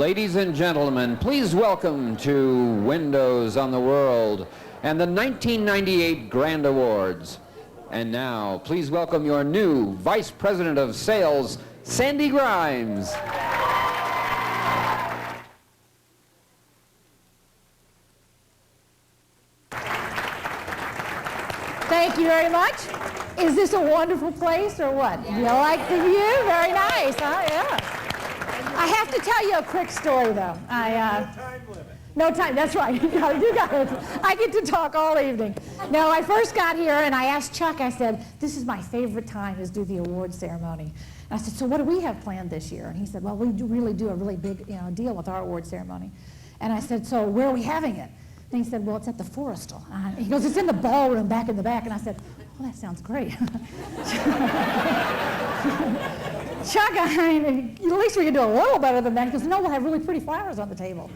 Ladies and gentlemen, please welcome to Windows on the World and the 1998 Grand Awards. And now, please welcome your new Vice President of Sales, Sandy Grimes. Thank you very much. Is this a wonderful place or what? You like the view? Very nice, huh? Yeah. I have to tell you a quick story, though. No time limit. No time, that's right. You got it. I get to talk all evening. No, I first got here and I asked Chuck, I said, this is my favorite time, is do the award ceremony. And I said, so what do we have planned this year? And he said, well, we really do a really big deal with our award ceremony. And I said, so where are we having it? And he said, well, it's at the Forestal. He goes, it's in the ballroom back in the back. And I said, well, that sounds great. Chuck, at least we can do a little better than that. He goes, no, we'll have really pretty flowers on the table.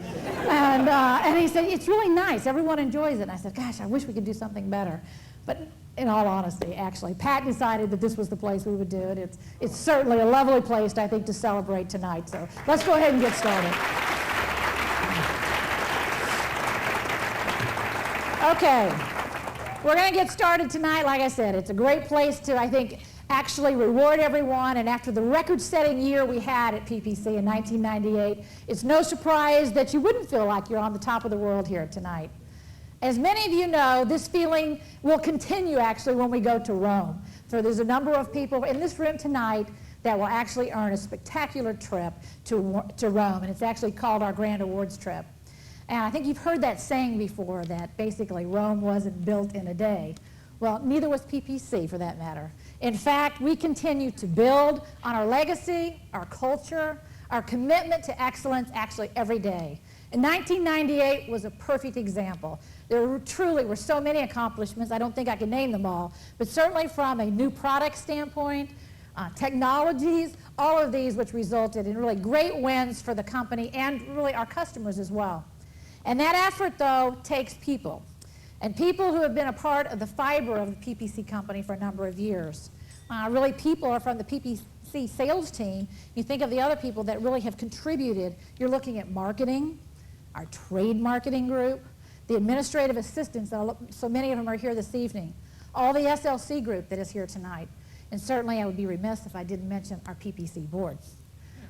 And he said, it's really nice. Everyone enjoys it. And I said, gosh, I wish we could do something better. But in all honesty, actually, Pat decided that this was the place we would do it. It's certainly a lovely place, I think, to celebrate tonight. So let's go ahead and get started. Okay, we're going to get started tonight. Like I said, it's a great place to, I think, actually reward everyone. And after the record-setting year we had at PPC in 1998, it's no surprise that you wouldn't feel like you're on the top of the world here tonight. As many of you know, this feeling will continue actually when we go to Rome. So there's a number of people in this room tonight that will actually earn a spectacular trip to Rome, and it's actually called our Grand Awards trip. And I think you've heard that saying before, that basically Rome wasn't built in a day. Well, neither was PPC for that matter. In fact, we continue to build on our legacy, our culture, our commitment to excellence actually every day. And 1998 was a perfect example. There truly were so many accomplishments, I don't think I can name them all, but certainly from a new product standpoint, technologies, all of these which resulted in really great wins for the company and really our customers as well. And that effort, though, takes people, and people who have been a part of the fiber of the PPC company for a number of years. Really, people are from the PPC sales team. You think of the other people that really have contributed. You're looking at marketing, our trade marketing group, the administrative assistants, so many of them are here this evening, all the SLC group that is here tonight. And certainly I would be remiss if I didn't mention our PPC board.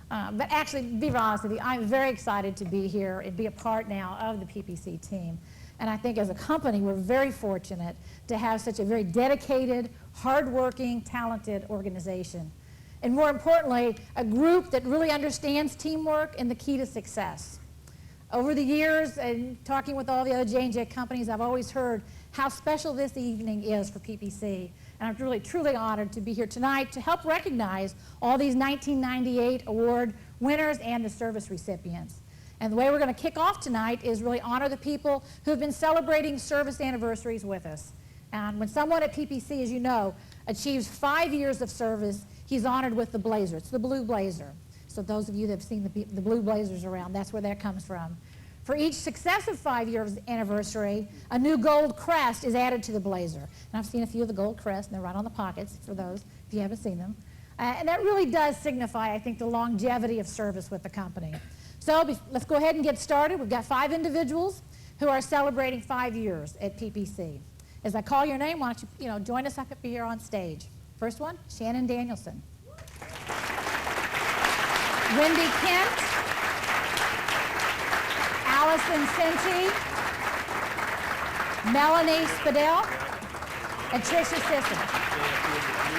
But actually, to be honest with you, I'm very excited to be here and be a part now of the PPC team. And I think as a company, we're very fortunate to have such a very dedicated, hardworking, talented organization. And more importantly, a group that really understands teamwork and the key to success. Over the years, and talking with all the other J&J companies, I've always heard how special this evening is for PPC. And I'm really, truly honored to be here tonight to help recognize all these 1998 award winners and the service recipients. And the way we're going to kick off tonight is really honor the people who have been celebrating service anniversaries with us. And when someone at PPC, as you know, achieves 5 years of service, he's honored with the blazer. It's the blue blazer. So those of you that have seen the blue blazers around, that's where that comes from. For each successive 5 years anniversary, a new gold crest is added to the blazer. And I've seen a few of the gold crests, and they're right on the pockets for those if you haven't seen them. And that really does signify, I think, the longevity of service with the company. So let's go ahead and get started. We've got 5 individuals who are celebrating 5 years at PPC. As I call your name, why don't you, join us up here on stage. First one, Shannon Danielson. Wendy Kent. Allison Senti, Melanie Spadell, and Tricia Sisson.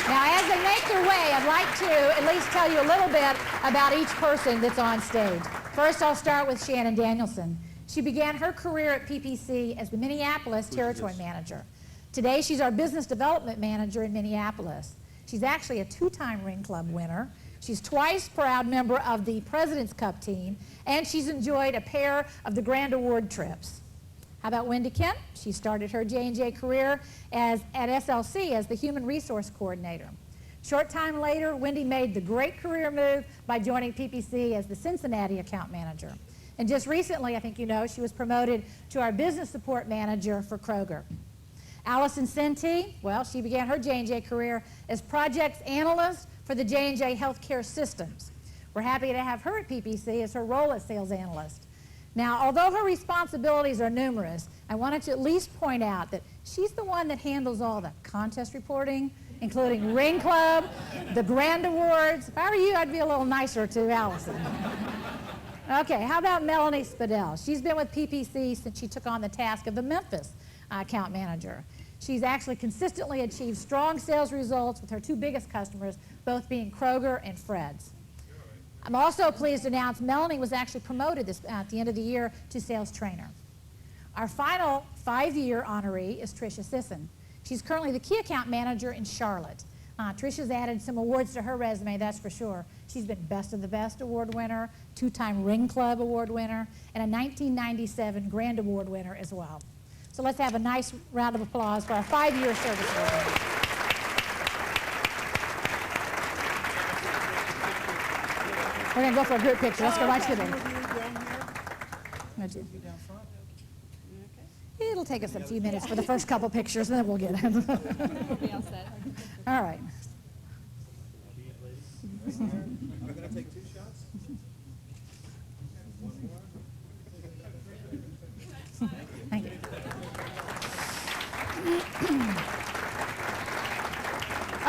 Now, as they make their way, I'd like to at least tell you a little bit about each person that's on stage. First, I'll start with Shannon Danielson. She began her career at PPC as the Minneapolis Territory Manager. Today, she's our Business Development Manager in Minneapolis. She's actually a 2-time Ring Club winner. She's twice proud member of the President's Cup team, and she's enjoyed a pair of the Grand Award trips. How about Wendy Kent? She started her J&J career at SLC as the Human Resource Coordinator. Short time later, Wendy made the great career move by joining PPC as the Cincinnati Account Manager. And just recently, I think you know, she was promoted to our Business Support Manager for Kroger. Allison Senti, well, she began her J&J career as Projects Analyst for the J&J Healthcare Systems, We're happy to have her at PPC as her role as sales analyst. Now, although her responsibilities are numerous, I wanted to at least point out that she's the one that handles all the contest reporting, including Ring Club, the Grand Awards. If I were you, I'd be a little nicer to Allison. Okay, how about Melanie Spadell? She's been with PPC since she took on the task of the Memphis account manager. She's actually consistently achieved strong sales results with her two biggest customers, both being Kroger and Fred's. I'm also pleased to announce Melanie was actually promoted at the end of the year to sales trainer. Our final 5-year honoree is Tricia Sisson. She's currently the key account manager in Charlotte. Tricia's added some awards to her resume, that's for sure. She's been Best of the Best award winner, 2-time Ring Club award winner, and a 1997 Grand Award winner as well. So let's have a nice round of applause for our 5-year service award. We're going to go for a group picture. Let's go right to them. It'll take us a few minutes for the first couple pictures, and then we'll get it. All right. I'm going to take 2 shots. One more. Thank you.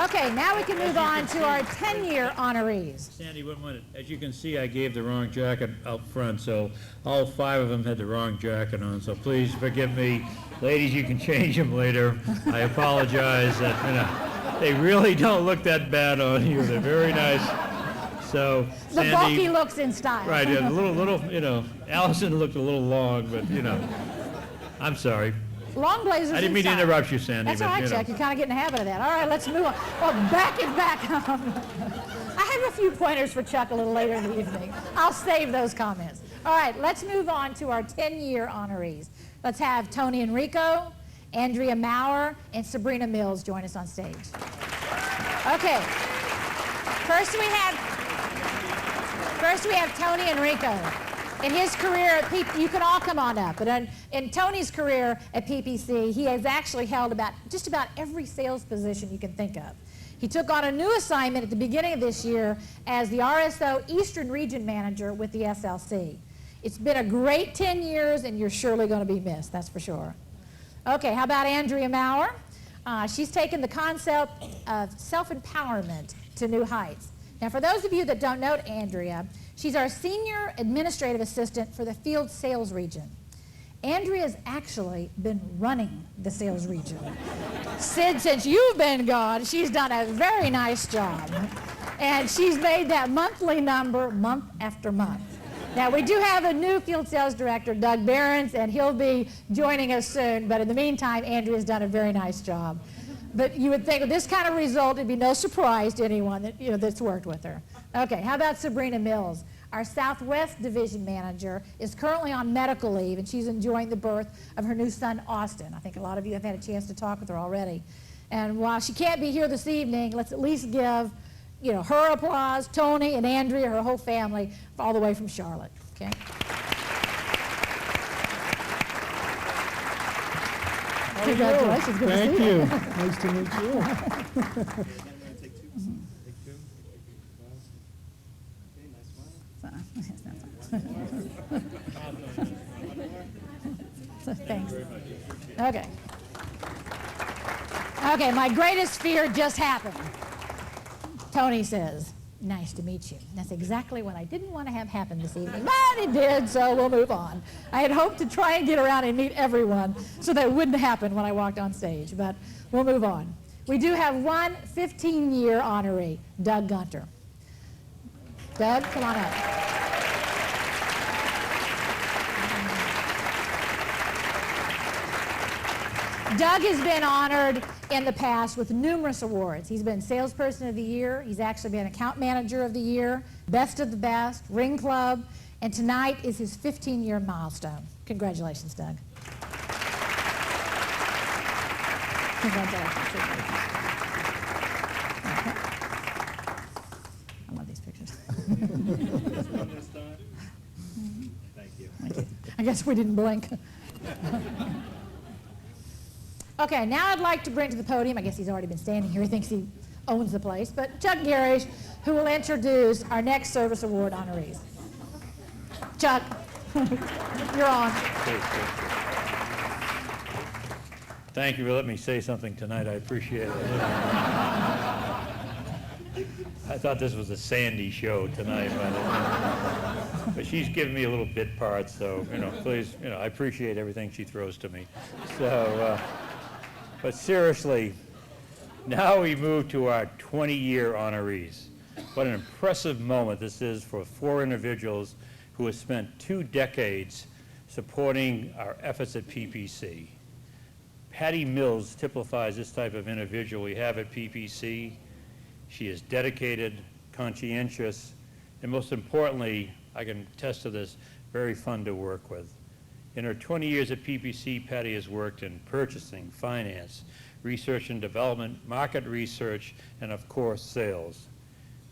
Okay, now we can move on to our 10-year honorees. Sandy, 1 minute. As you can see, I gave the wrong jacket out front, so all 5 of them had the wrong jacket on, so please forgive me. Ladies, you can change them later. I apologize. They really don't look that bad on you. They're very nice. So, Sandy, the bulky looks in style. Right, a little, Allison looked a little long, but, I'm sorry. Long blazers. I didn't mean to interrupt you, Sandy. That's all right, Chuck. You kind of get in the habit of that. All right, let's move on. Well, back up. I have a few pointers for Chuck a little later in the evening. I'll save those comments. All right, let's move on to our 10-year honorees. Let's have Tony Enrico, Andrea Maurer, and Sabrina Mills join us on stage. Okay. First we have Tony Enrico. In his career at you can all come on up, but in Tony's career at PPC, he has actually held just about every sales position you can think of. He took on a new assignment at the beginning of this year as the RSO Eastern Region Manager with the SLC. It's been a great 10 years, and you're surely going to be missed, that's for sure. Okay, how about Andrea Maurer? She's taken the concept of self-empowerment to new heights. Now, for those of you that don't know Andrea, she's our Senior Administrative Assistant for the Field Sales Region. Andrea's actually been running the sales region. Since you've been gone, she's done a very nice job. And she's made that monthly number month after month. Now, we do have a new Field Sales Director, Doug Behrens, and he'll be joining us soon. But in the meantime, Andrea's done a very nice job. But you would think with this kind of result, it'd be no surprise to anyone that, that's worked with her. Okay, how about Sabrina Mills? Our Southwest Division Manager is currently on medical leave, and she's enjoying the birth of her new son, Austin. I think a lot of you have had a chance to talk with her already. And while she can't be here this evening, let's at least give, her applause, Tony and Andrea, her whole family, all the way from Charlotte. Okay. Congratulations. Good Thank to see you. Nice to meet you. Thanks. Okay. Okay, my greatest fear just happened. Tony says, nice to meet you. That's exactly what I didn't want to have happen this evening, but it did, so we'll move on. I had hoped to try and get around and meet everyone so that it wouldn't happen when I walked on stage, but we'll move on. We do have one 15-year honoree, Doug Gunter. Doug, come on up. Doug has been honored in the past with numerous awards. He's been Salesperson of the Year. He's actually been Account Manager of the Year, Best of the Best, Ring Club, and tonight is his 15-year milestone. Congratulations, Doug. Congratulations. Okay. I love these pictures. Thank you. Thank you. I guess we didn't blink. Okay, now I'd like to bring to the podium, I guess he's already been standing here, he thinks he owns the place, but Chuck Garish, who will introduce our next Service Award honorees. Chuck, you're on. Thank you for letting me say something tonight. I appreciate it. I thought this was a Sandy show tonight, but she's given me a little bit part, so, please, I appreciate everything she throws to me. So, but seriously, now we move to our 20-year honorees. What an impressive moment this is for 4 individuals who have spent 2 decades supporting our efforts at PPC. Patty Mills typifies this type of individual we have at PPC. She is dedicated, conscientious, and most importantly, I can attest to this, very fun to work with. In her 20 years at PPC, Patty has worked in purchasing, finance, research and development, market research, and of course, sales.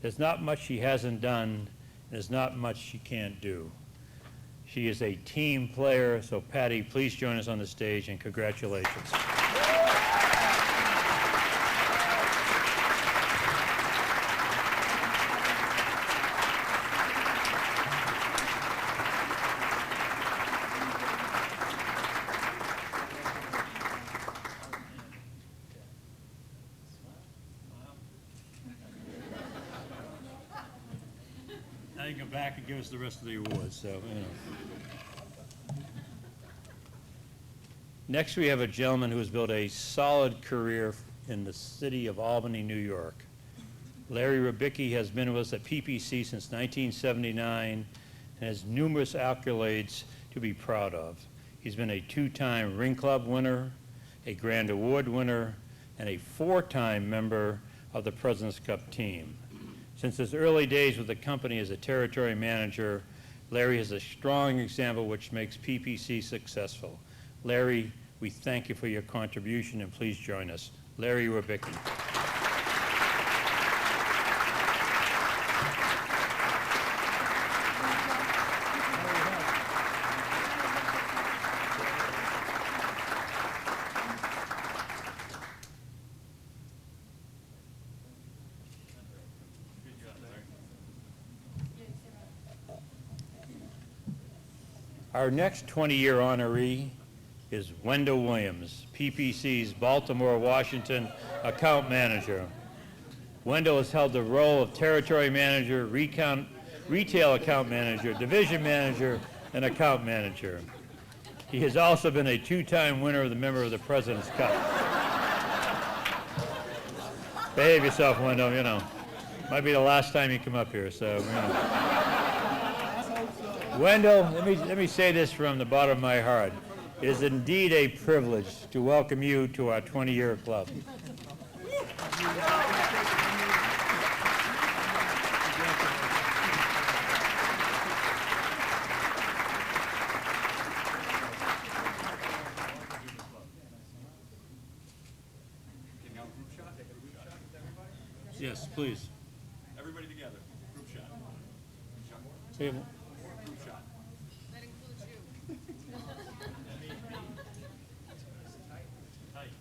There's not much she hasn't done, and there's not much she can't do. She is a team player, so Patty, please join us on the stage, and congratulations. Now you can come back and give us the rest of the awards, so, Next, we have a gentleman who has built a solid career in the city of Albany, New York. Larry Rubicki has been with us at PPC since 1979 and has numerous accolades to be proud of. He's been a 2-time Ring Club winner, a Grand Award winner, and a 4-time member of the President's Cup team. Since his early days with the company as a territory manager, Larry is a strong example which makes PPC successful. Larry, we thank you for your contribution, and please join us. Larry Rubicki. Our next 20-year honoree is Wendell Williams, PPC's Baltimore, Washington account manager. Wendell has held the role of territory manager, retail account manager, division manager, and account manager. He has also been a 2-time winner of the Member of the President's Cup. Behave yourself, Wendell, Might be the last time you come up here, so, Wendell, let me say this from the bottom of my heart. It is indeed a privilege to welcome you to our 20-year club. Yes, please. Everybody together, group shot. Table. Group shot. That includes you. Tight.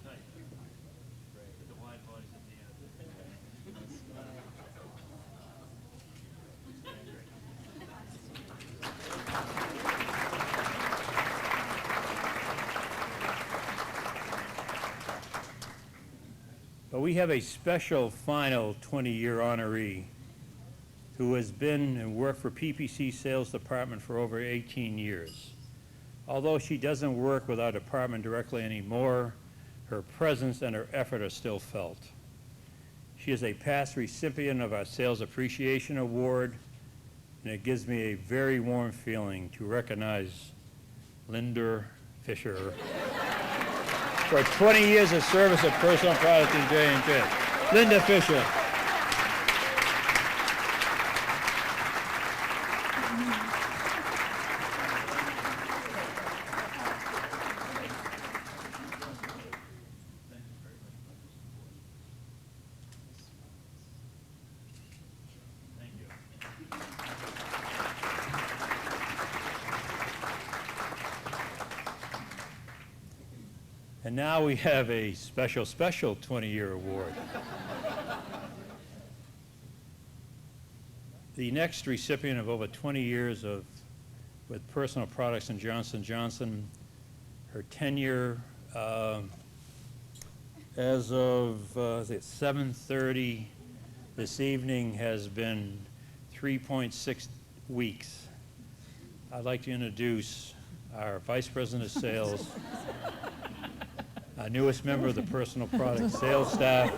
The wide bodies at the end. But we have a special final 20-year honoree who has been and worked for PPC Sales Department for over 18 years. Although she doesn't work with our department directly anymore, her presence and her effort are still felt. She is a past recipient of our Sales Appreciation Award, and it gives me a very warm feeling to recognize Linda Fisher for 20 years of service at personal product in J&J. Linda Fisher. And now we have a special 20-year award. The next recipient of over 20 years with personal products in Johnson & Johnson, her tenure as of 7:30 this evening has been 3.6 weeks. I'd like to introduce our Vice President of Sales, our newest member of the personal product sales staff,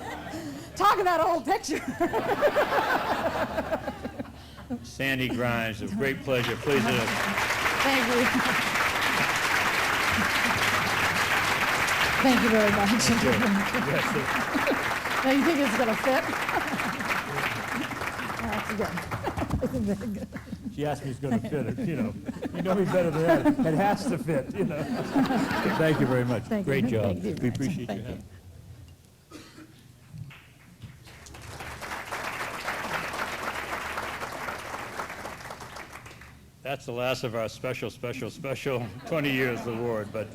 Talk about old picture. Sandy Grimes. It's a great pleasure. Please. Thank you. Thank you very much. Now you think it's going to fit? That's good. Very good. She asked me if it's going to fit it, you know me better than that. It has to fit, you know. Thank you very much. Thank Great you. job. Thank you. We appreciate Thank your you. help. That's the last of our special 20 years award, but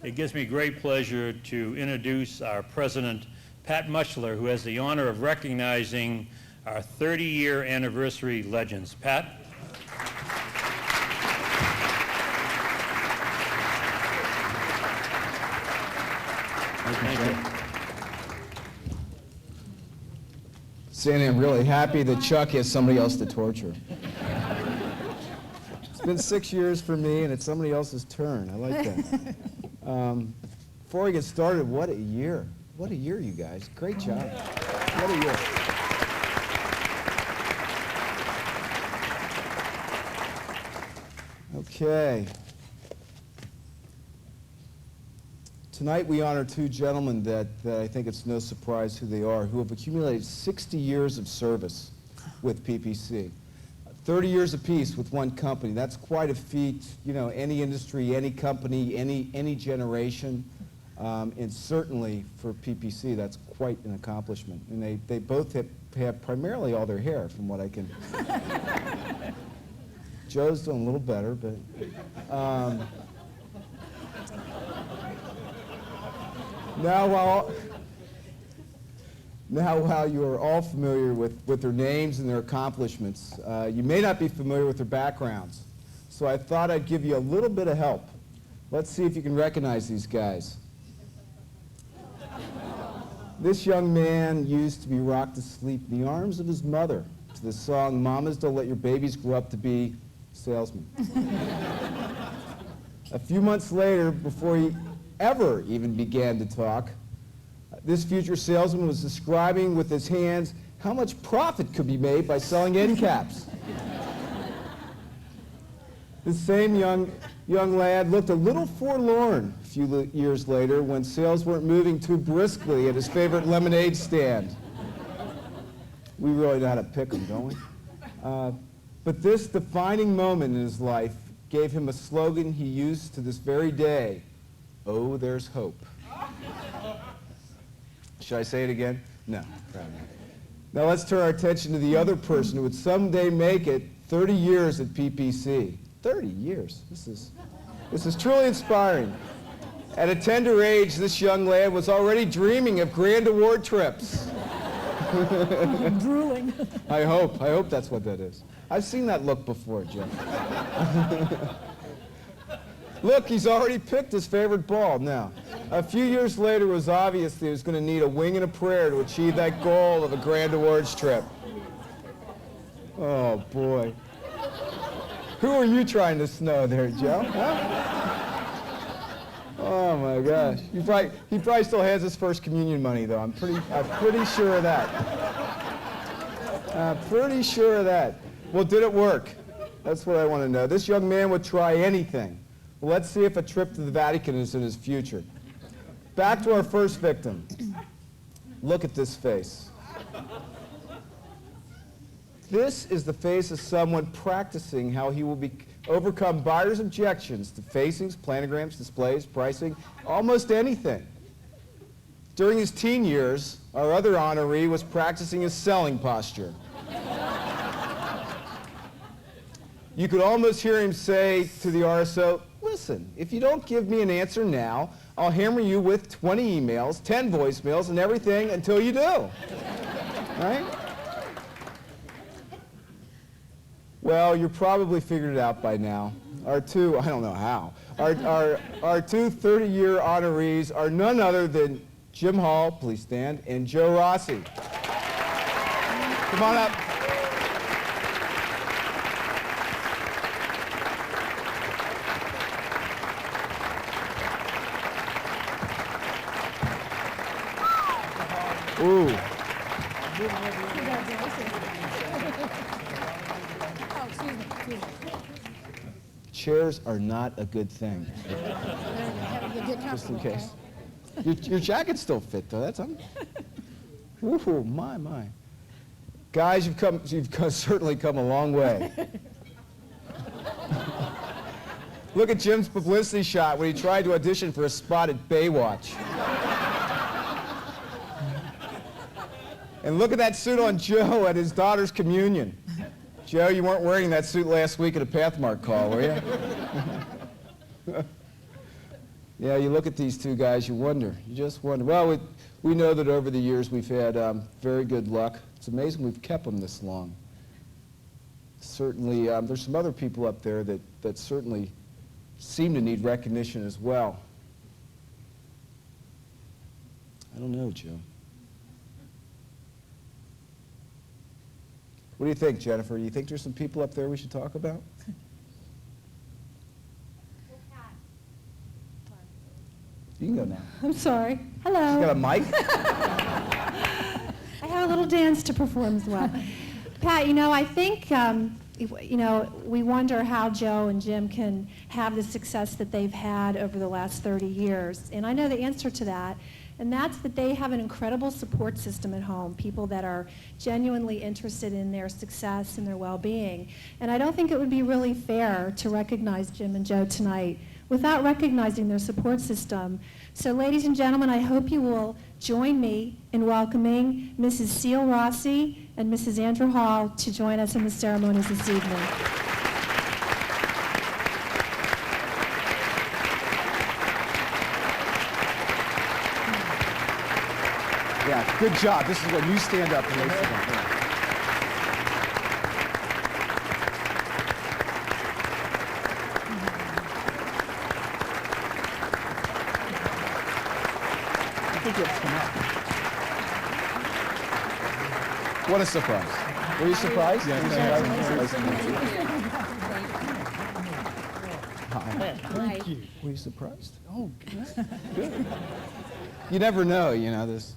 it gives me great pleasure to introduce our president, Pat Muchler, who has the honor of recognizing our 30-year anniversary legends. Pat? Thank you. Sandy, I'm really happy that Chuck has somebody else to torture. It's been 6 years for me, and it's somebody else's turn. I like that. Before we get started, what a year. What a year, you guys. Great job. What a year. Okay. Tonight we honor two gentlemen that I think it's no surprise who they are, who have accumulated 60 years of service with PPC. 30 years apiece with one company. That's quite a feat, you know, any industry, any company, any generation. And certainly for PPC, that's quite an accomplishment. And they both have primarily all their hair, from what I can... Joe's doing a little better, but... Now, while you are all familiar with their names and their accomplishments, you may not be familiar with their backgrounds. So I thought I'd give you a little bit of help. Let's see if you can recognize these guys. This young man used to be rocked to sleep in the arms of his mother to the song, "Mamas, Don't Let Your Babies Grow Up to Be Salesmen." A few months later, before he ever even began to talk, this future salesman was describing with his hands how much profit could be made by selling end caps. This same young lad looked a little forlorn a few years later when sales weren't moving too briskly at his favorite lemonade stand. We really know how to pick them, don't we? But this defining moment in his life gave him a slogan he used to this very day: "Oh, there's hope." Should I say it again? No, probably not. Now let's turn our attention to the other person who would someday make it 30 years at PPC. 30 years. This is truly inspiring. At a tender age, this young lad was already dreaming of grand award trips. Drooling. I hope that's what that is. I've seen that look before, Jeff. Look, he's already picked his favorite ball. Now, a few years later, it was obvious that he was going to need a wing and a prayer to achieve that goal of a grand awards trip. Oh, boy. Who are you trying to snow there, Joe? Huh? Oh, my gosh. He probably still has his first communion money, though. I'm pretty sure of that. Pretty sure of that. Well, did it work? That's what I want to know. This young man would try anything. Well, let's see if a trip to the Vatican is in his future. Back to our first victim. Look at this face. This is the face of someone practicing how he will overcome buyers' objections to facings, planograms, displays, pricing, almost anything. During his teen years, our other honoree was practicing his selling posture. You could almost hear him say to the RSO, "Listen, if you don't give me an answer now, I'll hammer you with 20 emails, 10 voicemails, and everything until you do." Right? Well, you probably figured it out by now. Our two, I don't know how, our two 30-year honorees are none other than Jim Hall, please stand, and Joe Rossi. Come on up. Ooh. Oh, excuse me. Chairs are not a good thing, just in case. Your jacket's still fit, though. That's ooh, my. Guys, you've certainly come a long way. Look at Jim's publicity shot when he tried to audition for a spot at Baywatch. And look at that suit on Joe at his daughter's communion. Joe, you weren't wearing that suit last week at a Pathmark call, were you? Yeah, you look at these two guys, you wonder. You just wonder. Well, we know that over the years we've had very good luck. It's amazing we've kept them this long. Certainly, there's some other people up there that certainly seem to need recognition as well. I don't know, Joe. What do you think, Jennifer? Do you think there's some people up there we should talk about? You can go now. I'm sorry. Hello. You got a mic? I have a little dance to perform as well. Pat, I think, we wonder how Joe and Jim can have the success that they've had over the last 30 years. And I know the answer to that, and that's that they have an incredible support system at home, people that are genuinely interested in their success and their well-being. And I don't think it would be really fair to recognize Jim and Joe tonight without recognizing their support system. So ladies and gentlemen, I hope you will join me in welcoming Mrs. Seal Rossi and Mrs. Andrew Hall to join us in the ceremonies this evening. Yeah, good job. This is when you stand up and they stand up. I think you have to come up. What a surprise. Were you surprised? Yeah. Hi. Were you surprised? Oh, good. You never know, this.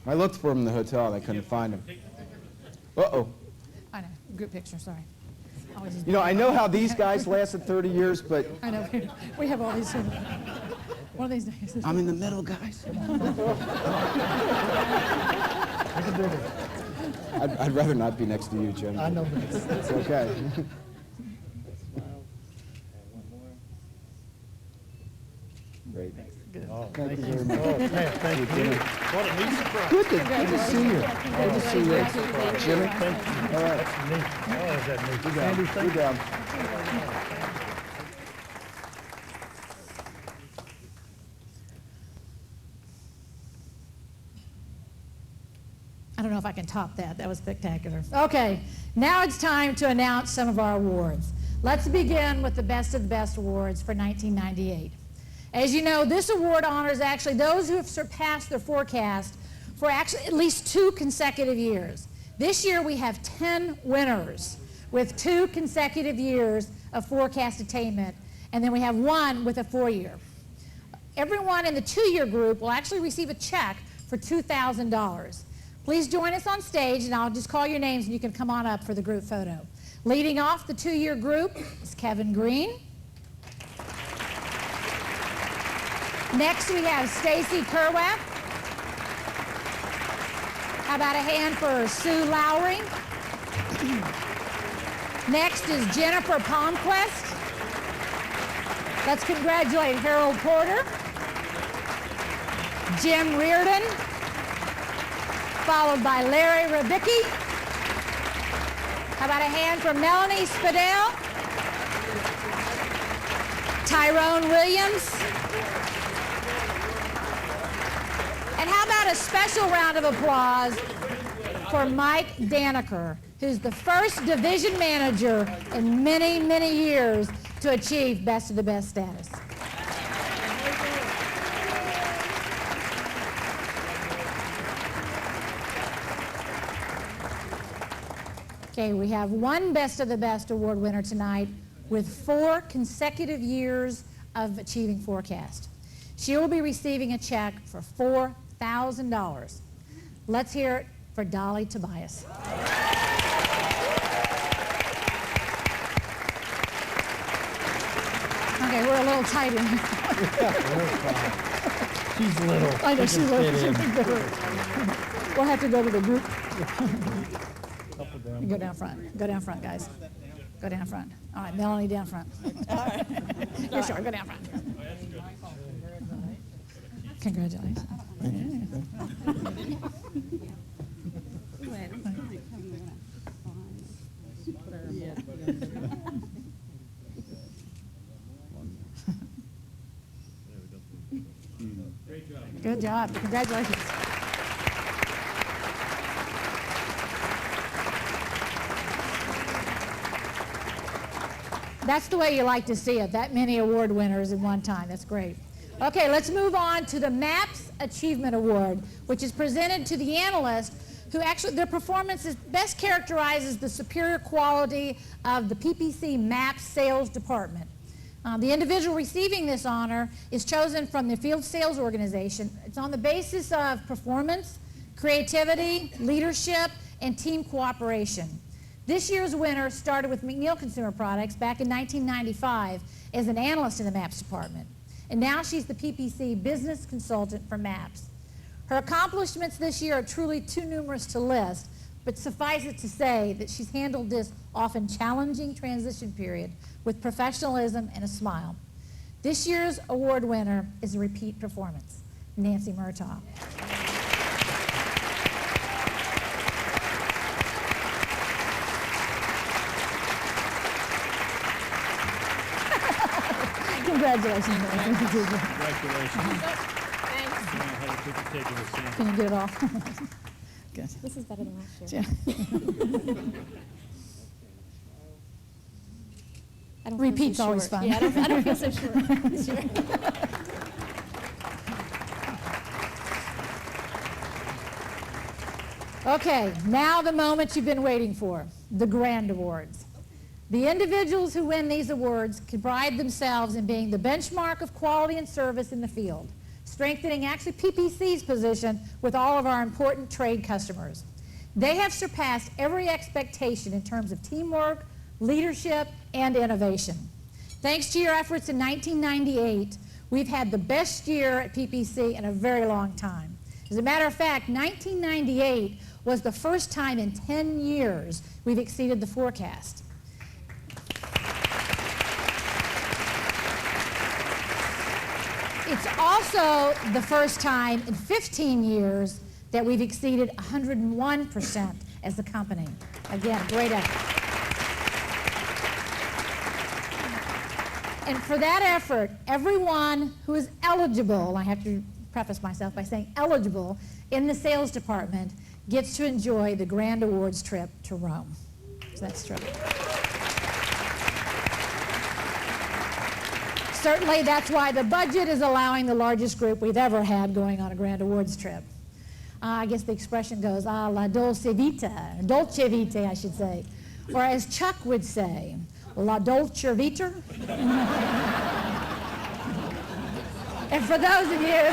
I looked for him in the hotel and I couldn't find him. Uh-oh. I know. Group picture, sorry. I know how these guys lasted 30 years, but I know. We have all these. One of these days. I'm in the middle, guys. I'd rather not be next to you, Jim. I know. It's okay. Great. Thank you very much. Thank you. What a neat surprise. Good to see you. Good to see you. Jimmy? Thank you. All right. That's neat. Oh, is that neat? You're down. You're down. I don't know if I can top that. That was spectacular. Okay, now it's time to announce some of our awards. Let's begin with the Best of the Best Awards for 1998. As you know, this award honors actually those who have surpassed their forecast for actually at least 2 consecutive years. This year we have 10 winners with 2 consecutive years of forecast attainment, and then we have 1 with a 4-year. Everyone in the 2-year group will actually receive a check for $2,000. Please join us on stage, and I'll just call your names and you can come on up for the group photo. Leading off the 2-year group is Kevin Green. Next we have Stacy Kerweth. How about a hand for Sue Lowry? Next is Jennifer Palmquist. Let's congratulate Harold Porter. Jim Reardon, followed by Larry Rabicki. How about a hand for Melanie Spadell? Tyrone Williams. And how about a special round of applause for Mike Danaker? who's the first division manager in many, many years to achieve Best of the Best status. Okay, we have one Best of the Best award winner tonight with 4 consecutive years of achieving forecast. She will be receiving a check for $4,000. Let's hear it for Dolly Tobias. Okay, we're a little tight in here. She's little. I know She she's can little. fit in. We'll have to go to the group. Couple down. Go down front. Go down front, guys. Go down front. All right, Melanie, down front. All right. You're sure, go down front. Congratulations. Good job. Congratulations. That's the way you like to see it, that many award winners in one time. That's great. Okay, let's move on to the MAPS Achievement Award, which is presented to the analyst who actually, their performance is best characterizes the superior quality of the PPC MAPS sales department. The individual receiving this honor is chosen from the field sales organization. It's on the basis of performance, creativity, leadership, and team cooperation. This year's winner started with McNeil Consumer Products back in 1995 as an analyst in the MAPS department. And now she's the PPC business consultant for MAPS. Her accomplishments this year are truly too numerous to list, but suffice it to say that she's handled this often challenging transition period with professionalism and a smile. This year's award winner is a repeat performance, Nancy Murtaugh. Congratulations. Congratulations. Thanks. Can you get it off? Good. This is better than last year. I don't feel Repeat's so always short. fun. Yeah, I don't feel so short. Sure. Okay, now the moment you've been waiting for, the Grand Awards. The individuals who win these awards can pride themselves in being the benchmark of quality and service in the field, strengthening actually PPC's position with all of our important trade customers. They have surpassed every expectation in terms of teamwork, leadership, and innovation. Thanks to your efforts in 1998, we've had the best year at PPC in a very long time. As a matter of fact, 1998 was the first time in 10 years we've exceeded the forecast. It's also the first time in 15 years that we've exceeded 101% as a company. Again, great effort. And for that effort, everyone who is eligible, I have to preface myself by saying eligible, in the sales department gets to enjoy the Grand Awards trip to Rome. So that's true. Certainly, that's why the budget is allowing the largest group we've ever had going on a Grand Awards trip. I guess the expression goes, la dolce vita, I should say. Or as Chuck would say, la dolce vita. And for those of you,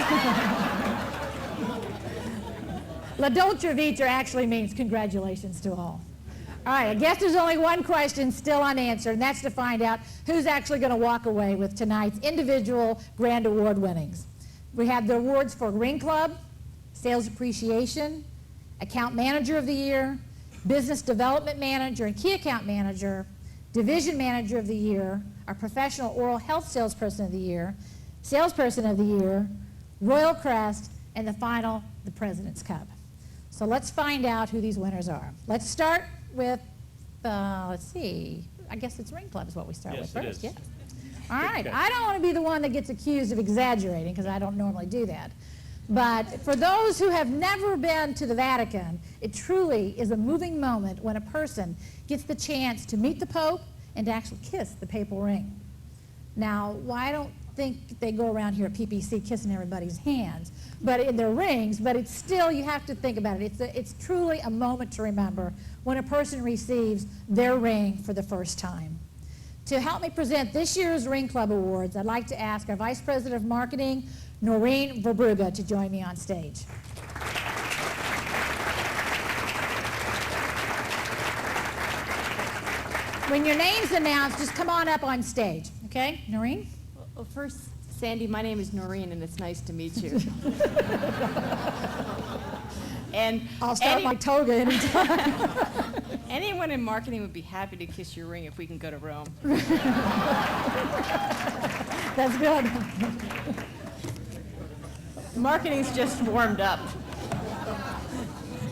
la dolce vita actually means congratulations to all. All right, I guess there's only one question still unanswered, and that's to find out who's actually going to walk away with tonight's individual Grand Award winnings. We have the awards for Ring Club, Sales Appreciation, Account Manager of the Year, Business Development Manager and Key Account Manager, Division Manager of the Year, our Professional Oral Health Salesperson of the Year, Salesperson of the Year, Royal Crest, and the final, the President's Cup. So let's find out who these winners are. Let's start with, let's see, I guess it's Ring Club is what we start with first. Yes. All right, I don't want to be the one that gets accused of exaggerating because I don't normally do that. But for those who have never been to the Vatican, it truly is a moving moment when a person gets the chance to meet the Pope and to actually kiss the papal ring. Now, I don't think they go around here at PPC kissing everybody's hands, but in their rings, but it's still, you have to think about it. It's truly a moment to remember when a person receives their ring for the first time. To help me present this year's Ring Club Awards, I'd like to ask our Vice President of Marketing, Noreen Verbruga, to join me on stage. When your name's announced, just come on up on stage, okay? Noreen? Well, first, Sandy, my name is Noreen, and it's nice to meet you. And I'll start my toga anytime. anyone in marketing would be happy to kiss your ring if we can go to Rome. That's good. Marketing's just warmed up.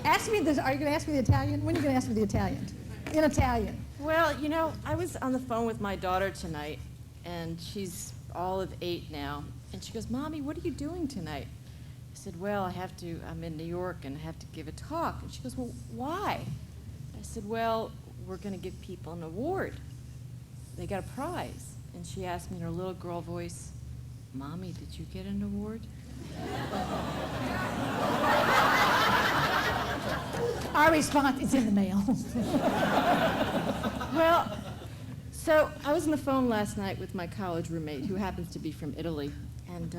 Ask me this, are you going to ask me the Italian? When are you going to ask me the Italian? In Italian. Well, you know, I was on the phone with my daughter tonight, and she's all of 8 now, and she goes, "Mommy, what are you doing tonight?" I said, "Well, I'm in New York and I have to give a talk." And she goes, "Well, why?" I said, "Well, we're going to give people an award. They got a prize." And she asked me in her little girl voice, "Mommy, did you get an award?" Our response is in the mail. Well, so I was on the phone last night with my college roommate, who happens to be from Italy, and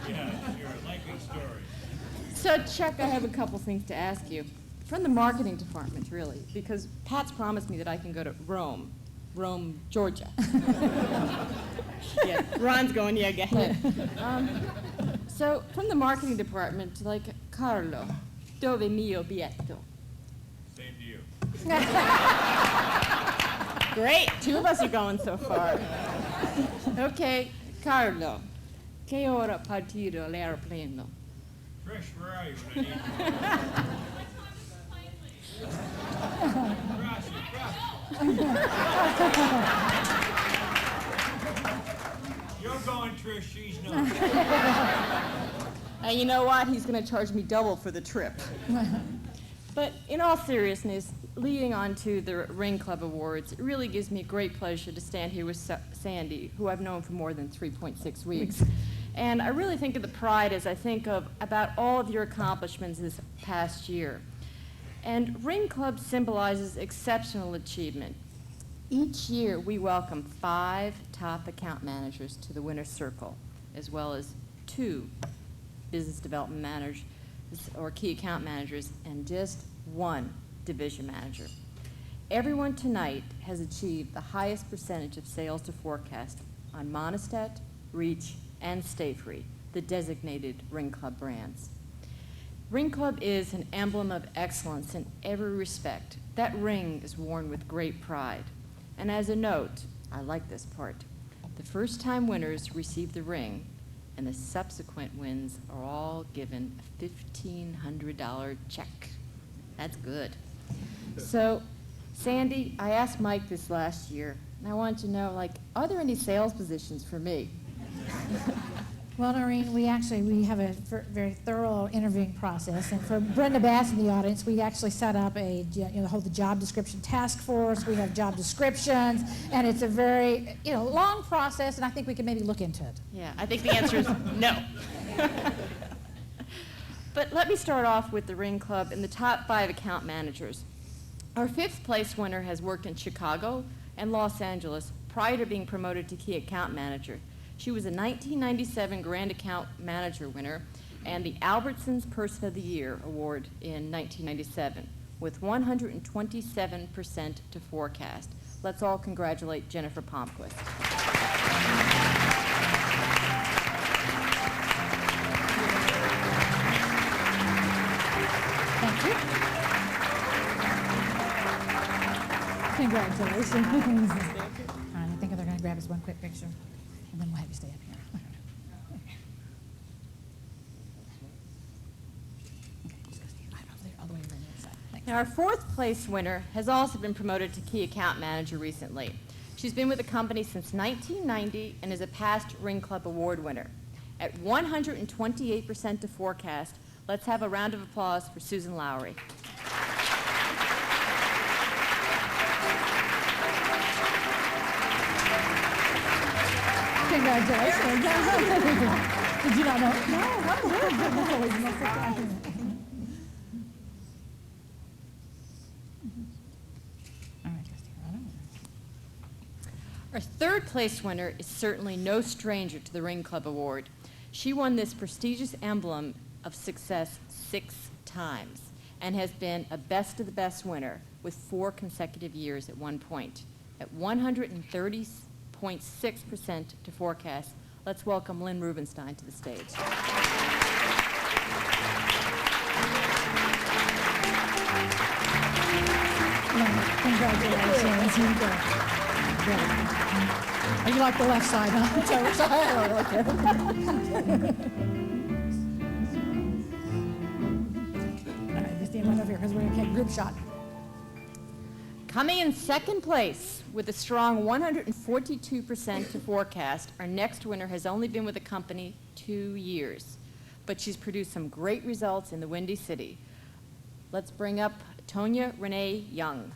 Yeah, sure, likely story. so Chuck, I have a couple things to ask you. From the marketing department, really, because Pat's promised me that I can go to Rome, Georgia. Yeah, Ron's going, yeah, go ahead. So from the marketing department, like, Carlo, dove mio biglietto? Same to you. Great, 2 of us are going so far. Okay, Carlo, che ora partito l'aeroplano? Trish, where are you when I need you? You're going, Trish, she's not. And you know what? He's going to charge me double for the trip. But in all seriousness, leading on to the Ring Club Awards, it really gives me great pleasure to stand here with Sandy, who I've known for more than 3.6 weeks. And I really think of the pride as I think of about all of your accomplishments this past year. And Ring Club symbolizes exceptional achievement. Each year, we welcome 5 top account managers to the winner's circle, as well as 2 business development managers or key account managers, and just 1 division manager. Everyone tonight has achieved the highest percentage of sales to forecast on Monistat, Reach, and Stay Free, the designated Ring Club brands. Ring Club is an emblem of excellence in every respect. That ring is worn with great pride. And as a note, I like this part, the first-time winners receive the ring, and the subsequent wins are all given a $1,500 check. That's good. So, Sandy, I asked Mike this last year, and I wanted to know, like, are there any sales positions for me? Well, Noreen, we have a very thorough interviewing process, and for Brenda Bass in the audience, we actually set up the job description task force. We have job descriptions, and it's a very, long process, and I think we can maybe look into it. Yeah, I think the answer is no. But let me start off with the Ring Club and the top 5 account managers. Our 5th place winner has worked in Chicago and Los Angeles prior to being promoted to key account manager. She was a 1997 Grand Account Manager winner and the Albertsons Person of the Year award in 1997 with 127% to forecast. Let's all congratulate Jennifer Palmquist. Thank you. Congratulations. All right, I think they're going to grab us one quick picture, and then we'll have you stay up here. Okay, just go stand right over there, all the way over on the other side. Thanks. Now, our 4th place winner has also been promoted to key account manager recently. She's been with the company since 1990 and is a past Ring Club Award winner. At 128% to forecast, let's have a round of applause for Susan Lowry. Congratulations. Did you not know? No. Our third place winner is certainly no stranger to the Ring Club Award. She won this prestigious emblem of success 6 times and has been a best of the best winner with 4 consecutive years at one point. At 130.6% to forecast, let's welcome Lynn Rubenstein to the stage. Congratulations. You like the left side, huh? All right, just stand right over here because we're going to take a group shot. Coming in second place with a strong 142% to forecast, our next winner has only been with the company 2 years, but she's produced some great results in the Windy City. Let's bring up Tonya Renee Young.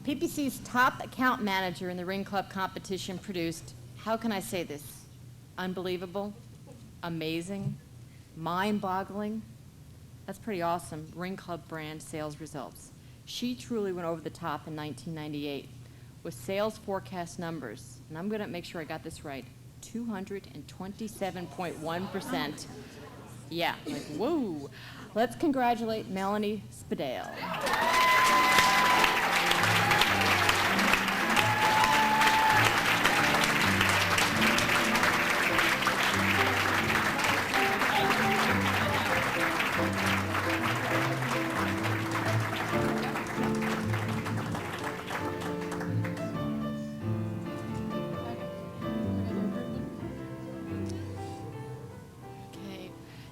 PPC's top account manager in the Ring Club competition produced, how can I say this, unbelievable, amazing, mind-boggling. That's pretty awesome Ring Club brand sales results. She truly went over the top in 1998 with sales forecast numbers, and I'm going to make sure I got this right, 227.1%. Yeah, like, whoa. Let's congratulate Melanie Spadale.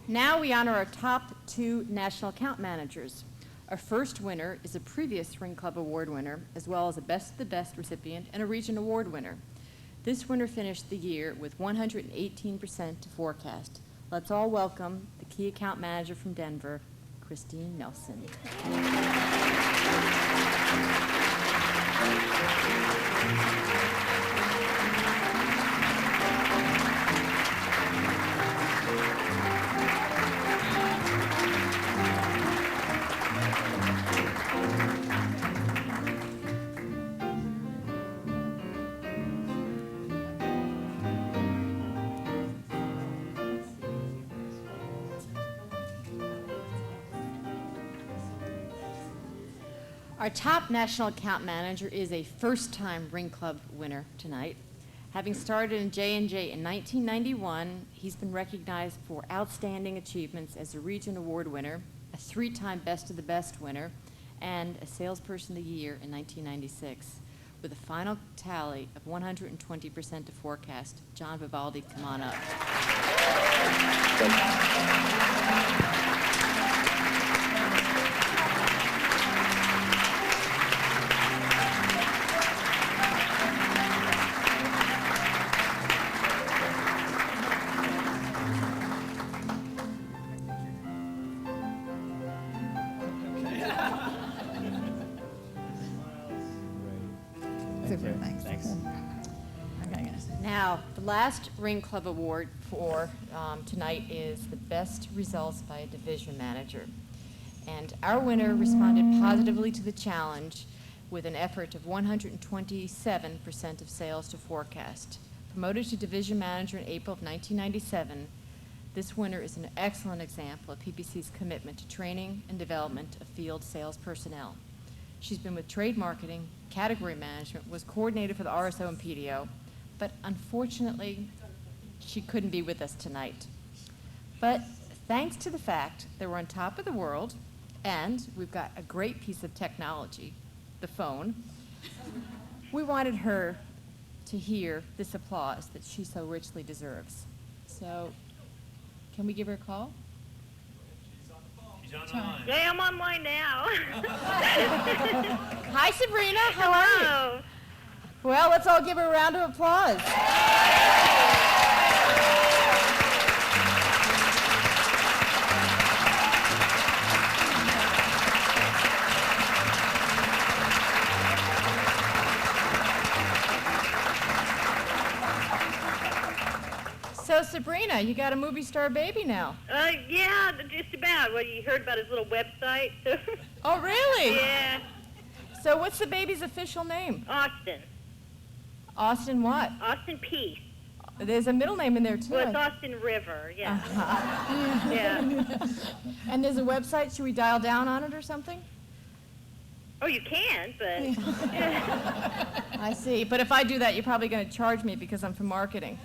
Now we honor our top 2 national account managers. Our first winner is a previous Ring Club Award winner, as well as a Best of the Best recipient and a Region Award winner. This winner finished the year with 118% to forecast. Let's all welcome the key account manager from Denver, Christine Nelson. Our top national account manager is a first-time Ring Club winner tonight. Having started in J&J in 1991, he's been recognized for outstanding achievements as a Region Award winner, a 3-time Best of the Best winner, and a Salesperson of the Year in 1996. With a final tally of 120% to forecast, John Vivaldi, come on up. Super, thanks. Okay, guys. Now, the last Ring Club Award for tonight is the best results by a division manager. And our winner responded positively to the challenge with an effort of 127% of sales to forecast. Promoted to division manager in April of 1997, this winner is an excellent example of PPC's commitment to training and development of field sales personnel. She's been with trade marketing, category management, was coordinator for the RSO and PDO, but unfortunately, she couldn't be with us tonight. But thanks to the fact that we're on top of the world and we've got a great piece of technology, the phone, we wanted her to hear this applause that she so richly deserves. So, can we give her a call? She's online. Yeah, I'm online now. Hi, Sabrina. How are you? Hello. Well, let's all give her a round of applause. So, Sabrina, you got a movie star baby now. Yeah, just about. Well, you heard about his little website. Oh, really? Yeah, So, what's the baby's official name? Austin. Austin what? Austin Peace. There's a middle name in there, too. Well, it's Austin River, yeah. Yeah. And there's a website. Should we dial down on it or something? Oh, you can, but... I see. But if I do that, you're probably going to charge me because I'm from marketing.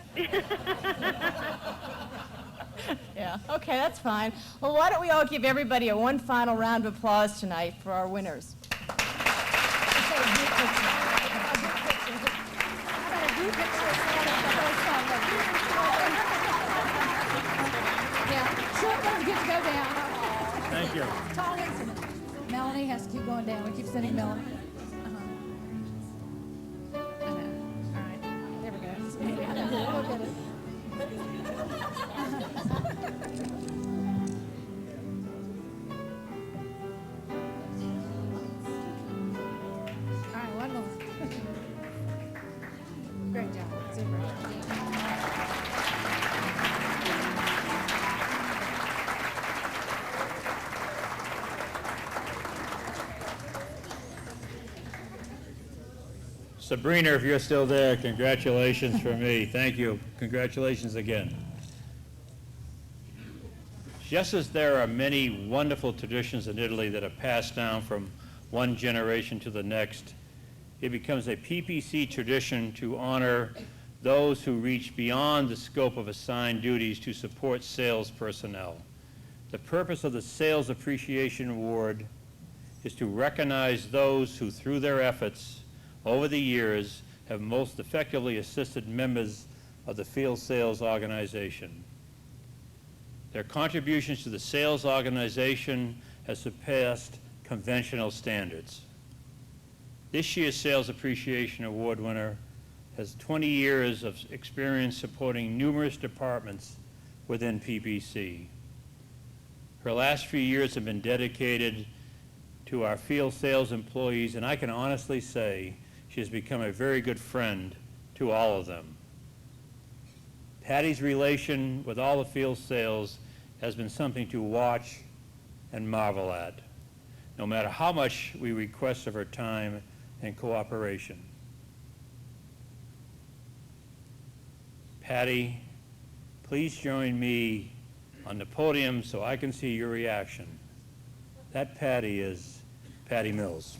Yeah, okay, that's fine. Well, why don't we all give everybody one final round of applause tonight for our winners. Yeah, short ones get to go down. Thank you. Tall ones, Melanie has to keep going down. We keep sending Melanie. I know. All right. There we go. Look at it. All right, one more. Great job. Super. Sabrina, if you're still there, congratulations from me. Thank you. Congratulations again. Just as there are many wonderful traditions in Italy that are passed down from one generation to the next, it becomes a PPC tradition to honor those who reach beyond the scope of assigned duties to support sales personnel. The purpose of the Sales Appreciation Award is to recognize those who, through their efforts over the years, have most effectively assisted members of the field sales organization. Their contributions to the sales organization has surpassed conventional standards. This year's Sales Appreciation Award winner has 20 years of experience supporting numerous departments within PPC. Her last few years have been dedicated to our field sales employees, and I can honestly say she has become a very good friend to all of them. Patty's relation with all the field sales has been something to watch and marvel at, no matter how much we request of her time and cooperation. Patty, please join me on the podium so I can see your reaction. That Patty is Patty Mills.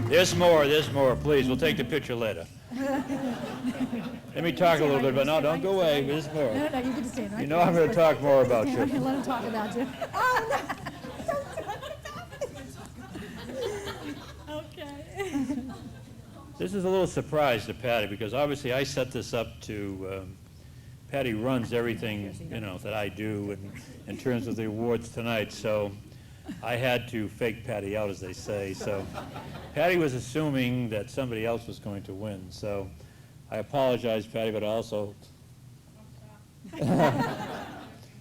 There's more, please. We'll take the picture later. Let me talk a little bit, but no, don't go away. There's more. No, you get to stand right You know I'm going to talk more about you. Let him talk about you. Oh, no. Okay. This is a little surprise to Patty because obviously I set this up to, Patty runs everything, that I do in terms of the awards tonight, so I had to fake Patty out, as they say. So Patty was assuming that somebody else was going to win, so I apologize, Patty, but also...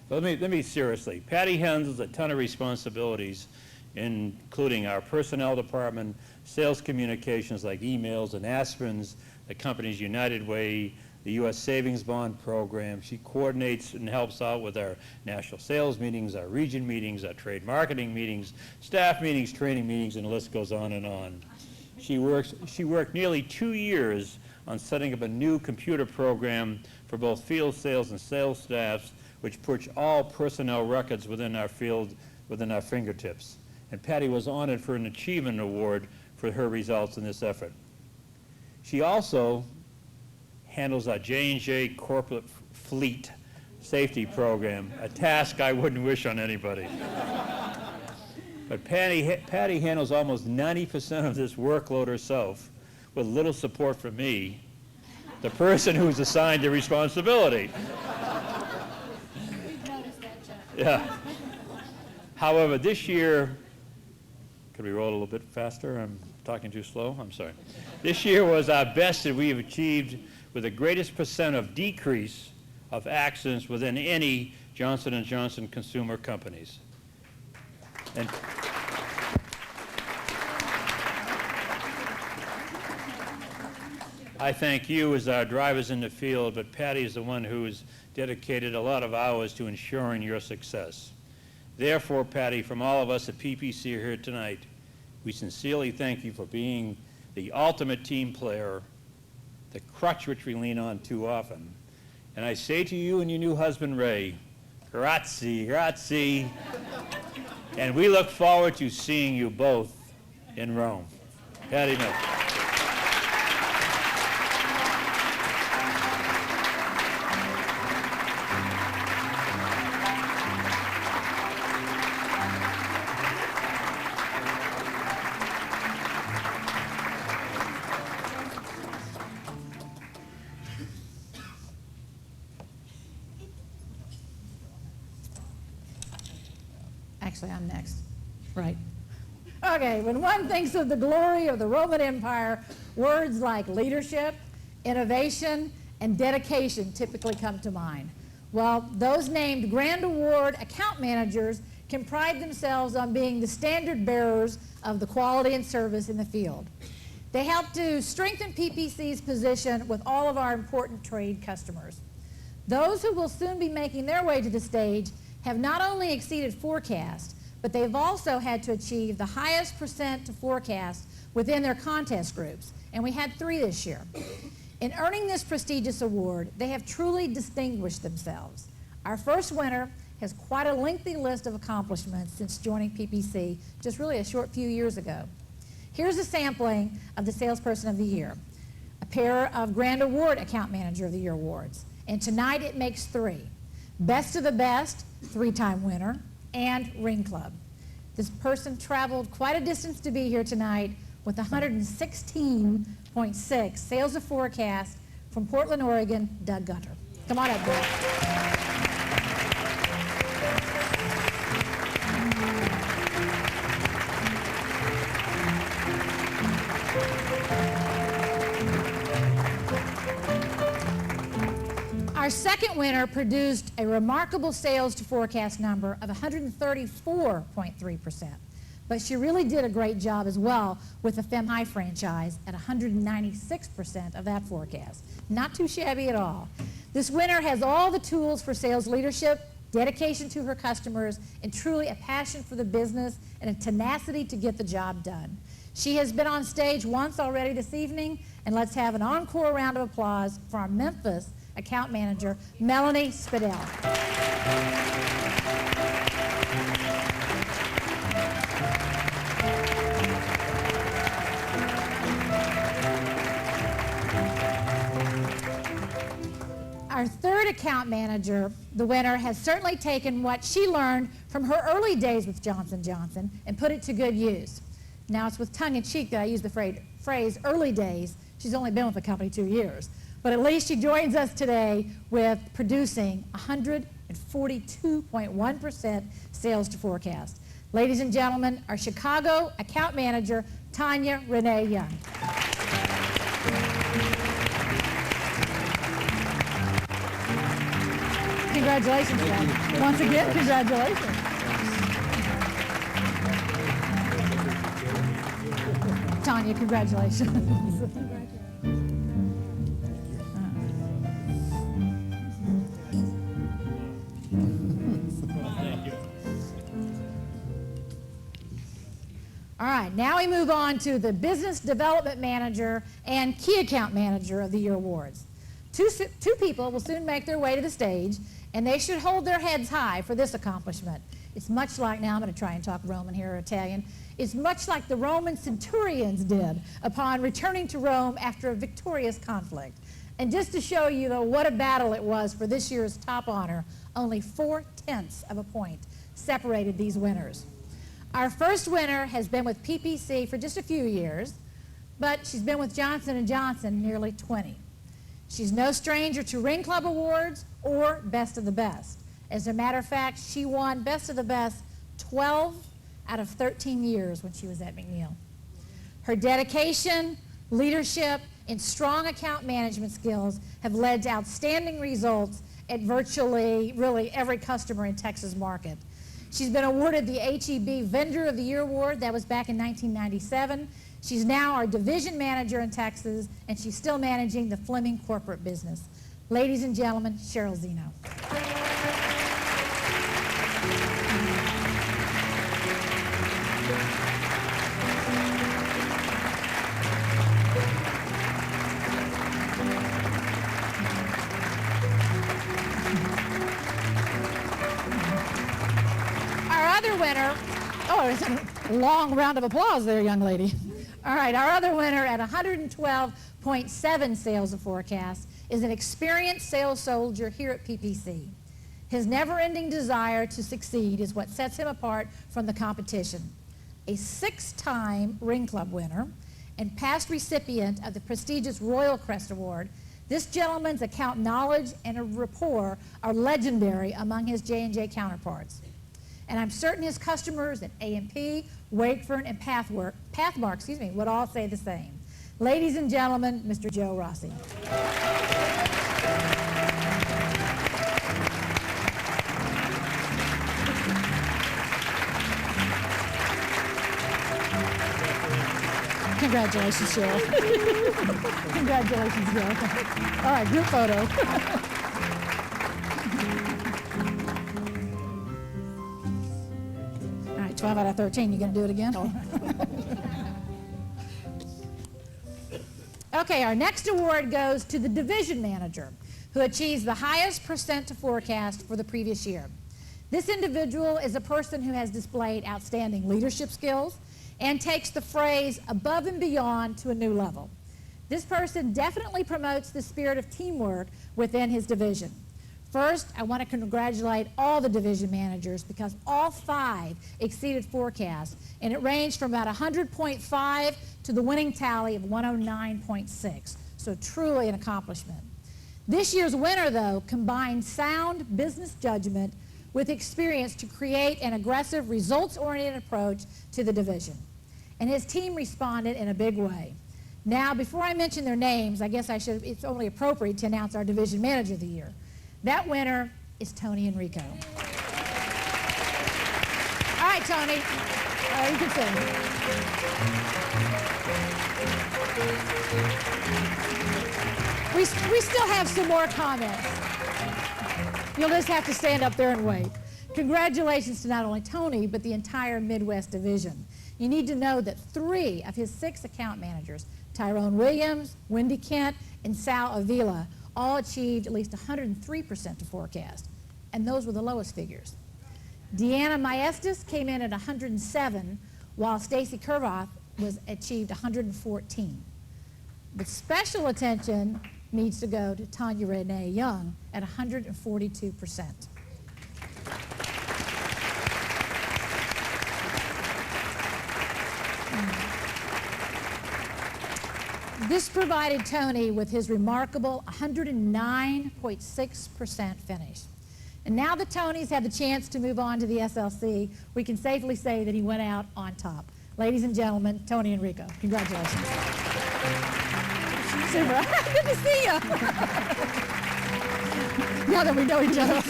Let me seriously. Patty handles a ton of responsibilities, including our personnel department, sales communications like emails and aspirins, the company's United Way, the U.S. Savings Bond program. She coordinates and helps out with our national sales meetings, our region meetings, our trade marketing meetings, staff meetings, training meetings, and the list goes on and on. She worked nearly 2 years on setting up a new computer program for both field sales and sales staffs, which puts all personnel records within our field, within our fingertips. And Patty was honored for an achievement award for her results in this effort. She also handles our J&J corporate fleet safety program, a task I wouldn't wish on anybody. But Patty handles almost 90% of this workload herself, with little support from me, the person who's assigned the responsibility. We've noticed that, Chuck. Yeah. However, this year, could we roll a little bit faster? I'm talking too slow. I'm sorry. This year was our best that we have achieved, with the greatest percent of decrease of accidents within any Johnson & Johnson consumer companies. And I thank you as our drivers in the field, but Patty is the one who has dedicated a lot of hours to ensuring your success. Therefore, Patty, from all of us at PPC here tonight, we sincerely thank you for being the ultimate team player, the crutch which we lean on too often. And I say to you and your new husband, Ray, grazie, grazie. And we look forward to seeing you both in Rome. Patty Mills. Actually, I'm next. Right. Okay, when one thinks of the glory of the Roman Empire, words like leadership, innovation, and dedication typically come to mind. Well, those named Grand Award account managers can pride themselves on being the standard bearers of the quality and service in the field. They help to strengthen PPC's position with all of our important trade customers. Those who will soon be making their way to the stage have not only exceeded forecast, but they've also had to achieve the highest percent to forecast within their contest groups, and we had 3 this year. In earning this prestigious award, they have truly distinguished themselves. Our first winner has quite a lengthy list of accomplishments since joining PPC just really a short few years ago. Here's a sampling of the Salesperson of the Year, a pair of Grand Award Account Manager of the Year awards, and tonight it makes 3. Best of the Best, 3-time winner, and Ring Club. This person traveled quite a distance to be here tonight with 116.6 sales to forecast from Portland, Oregon, Doug Gunter. Come on up, Doug. Our second winner produced a remarkable sales to forecast number of 134.3%, but she really did a great job as well with the Fem High franchise at 196% of that forecast. Not too shabby at all. This winner has all the tools for sales leadership, dedication to her customers, and truly a passion for the business and a tenacity to get the job done. She has been on stage once already this evening, and let's have an encore round of applause for our Memphis account manager, Melanie Spadell. Our third account manager, the winner, has certainly taken what she learned from her early days with Johnson & Johnson and put it to good use. Now, it's with tongue-in-cheek that I use the phrase early days. She's only been with the company 2 years. But at least she joins us today with producing 142.1% sales to forecast. Ladies and gentlemen, our Chicago account manager, Tanya Renee Young. Congratulations, Tanya. Once again, congratulations. Tanya, congratulations. All right, now we move on to the Business Development Manager and Key Account Manager of the Year Awards. Two people will soon make their way to the stage, and they should hold their heads high for this accomplishment. It's much like, now I'm going to try and talk Roman here, or Italian. It's much like the Roman centurions did upon returning to Rome after a victorious conflict. And just to show you, though, what a battle it was for this year's top honor, only 4/10 of a point separated these winners. Our first winner has been with PPC for just a few years, but she's been with Johnson & Johnson nearly 20. She's no stranger to Ring Club Awards or Best of the Best. As a matter of fact, she won Best of the Best 12 out of 13 years when she was at McNeil. Her dedication, leadership, and strong account management skills have led to outstanding results at virtually, really, every customer in Texas market. She's been awarded the HEB Vendor of the Year Award. That was back in 1997. She's now our division manager in Texas, and she's still managing the Fleming corporate business. Ladies and gentlemen, Cheryl Zeno. Winner, oh, it's a long round of applause there, young lady. All right, our other winner at 112.7 sales of forecast is an experienced sales soldier here at PPC. His never-ending desire to succeed is what sets him apart from the competition. A 6-time Ring Club winner and past recipient of the prestigious Royal Crest Award, this gentleman's account knowledge and rapport are legendary among his J&J counterparts. And I'm certain his customers at A&P, Wakefern, and Pathmark, would all say the same. Ladies and gentlemen, Mr. Joe Rossi. Congratulations, Cheryl. Congratulations, Joe. All right, group photo. All right, 12 out of 13. You going to do it again? Okay, our next award goes to the division manager who achieves the highest percent to forecast for the previous year. This individual is a person who has displayed outstanding leadership skills and takes the phrase above and beyond to a new level. This person definitely promotes the spirit of teamwork within his division. First, I want to congratulate all the division managers because all 5 exceeded forecast, and it ranged from about 100.5 to the winning tally of 109.6. So truly an accomplishment. This year's winner, though, combined sound business judgment with experience to create an aggressive, results-oriented approach to the division. And his team responded in a big way. Now, before I mention their names, I guess it's only appropriate to announce our division manager of the year. That winner is Tony Enrico. All right, Tony. You can sing. We still have some more comments. You'll just have to stand up there and wait. Congratulations to not only Tony, but the entire Midwest division. You need to know that 3 of his 6 account managers, Tyrone Williams, Wendy Kent, and Sal Avila, all achieved at least 103% to forecast, and those were the lowest figures. Deanna Maestas came in at 107, while Stacy Kurvoth achieved 114. But special attention needs to go to Tanya Renee Young at 142%. This provided Tony with his remarkable 109.6% finish. And now that Tony's had the chance to move on to the SLC, we can safely say that he went out on top. Ladies and gentlemen, Tony Enrico. Congratulations. Super. Good to see you. Now that we know each other.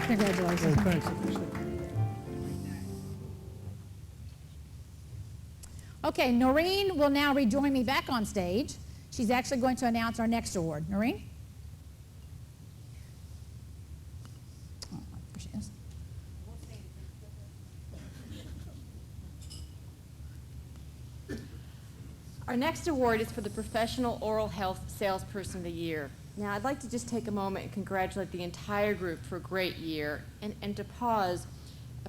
Congratulations. Thanks. Okay, Noreen will now rejoin me back on stage. She's actually going to announce our next award. Noreen? Oh, there she is. Our next award is for the Professional Oral Health Salesperson of the Year. Now, I'd like to just take a moment and congratulate the entire group for a great year, and to pause,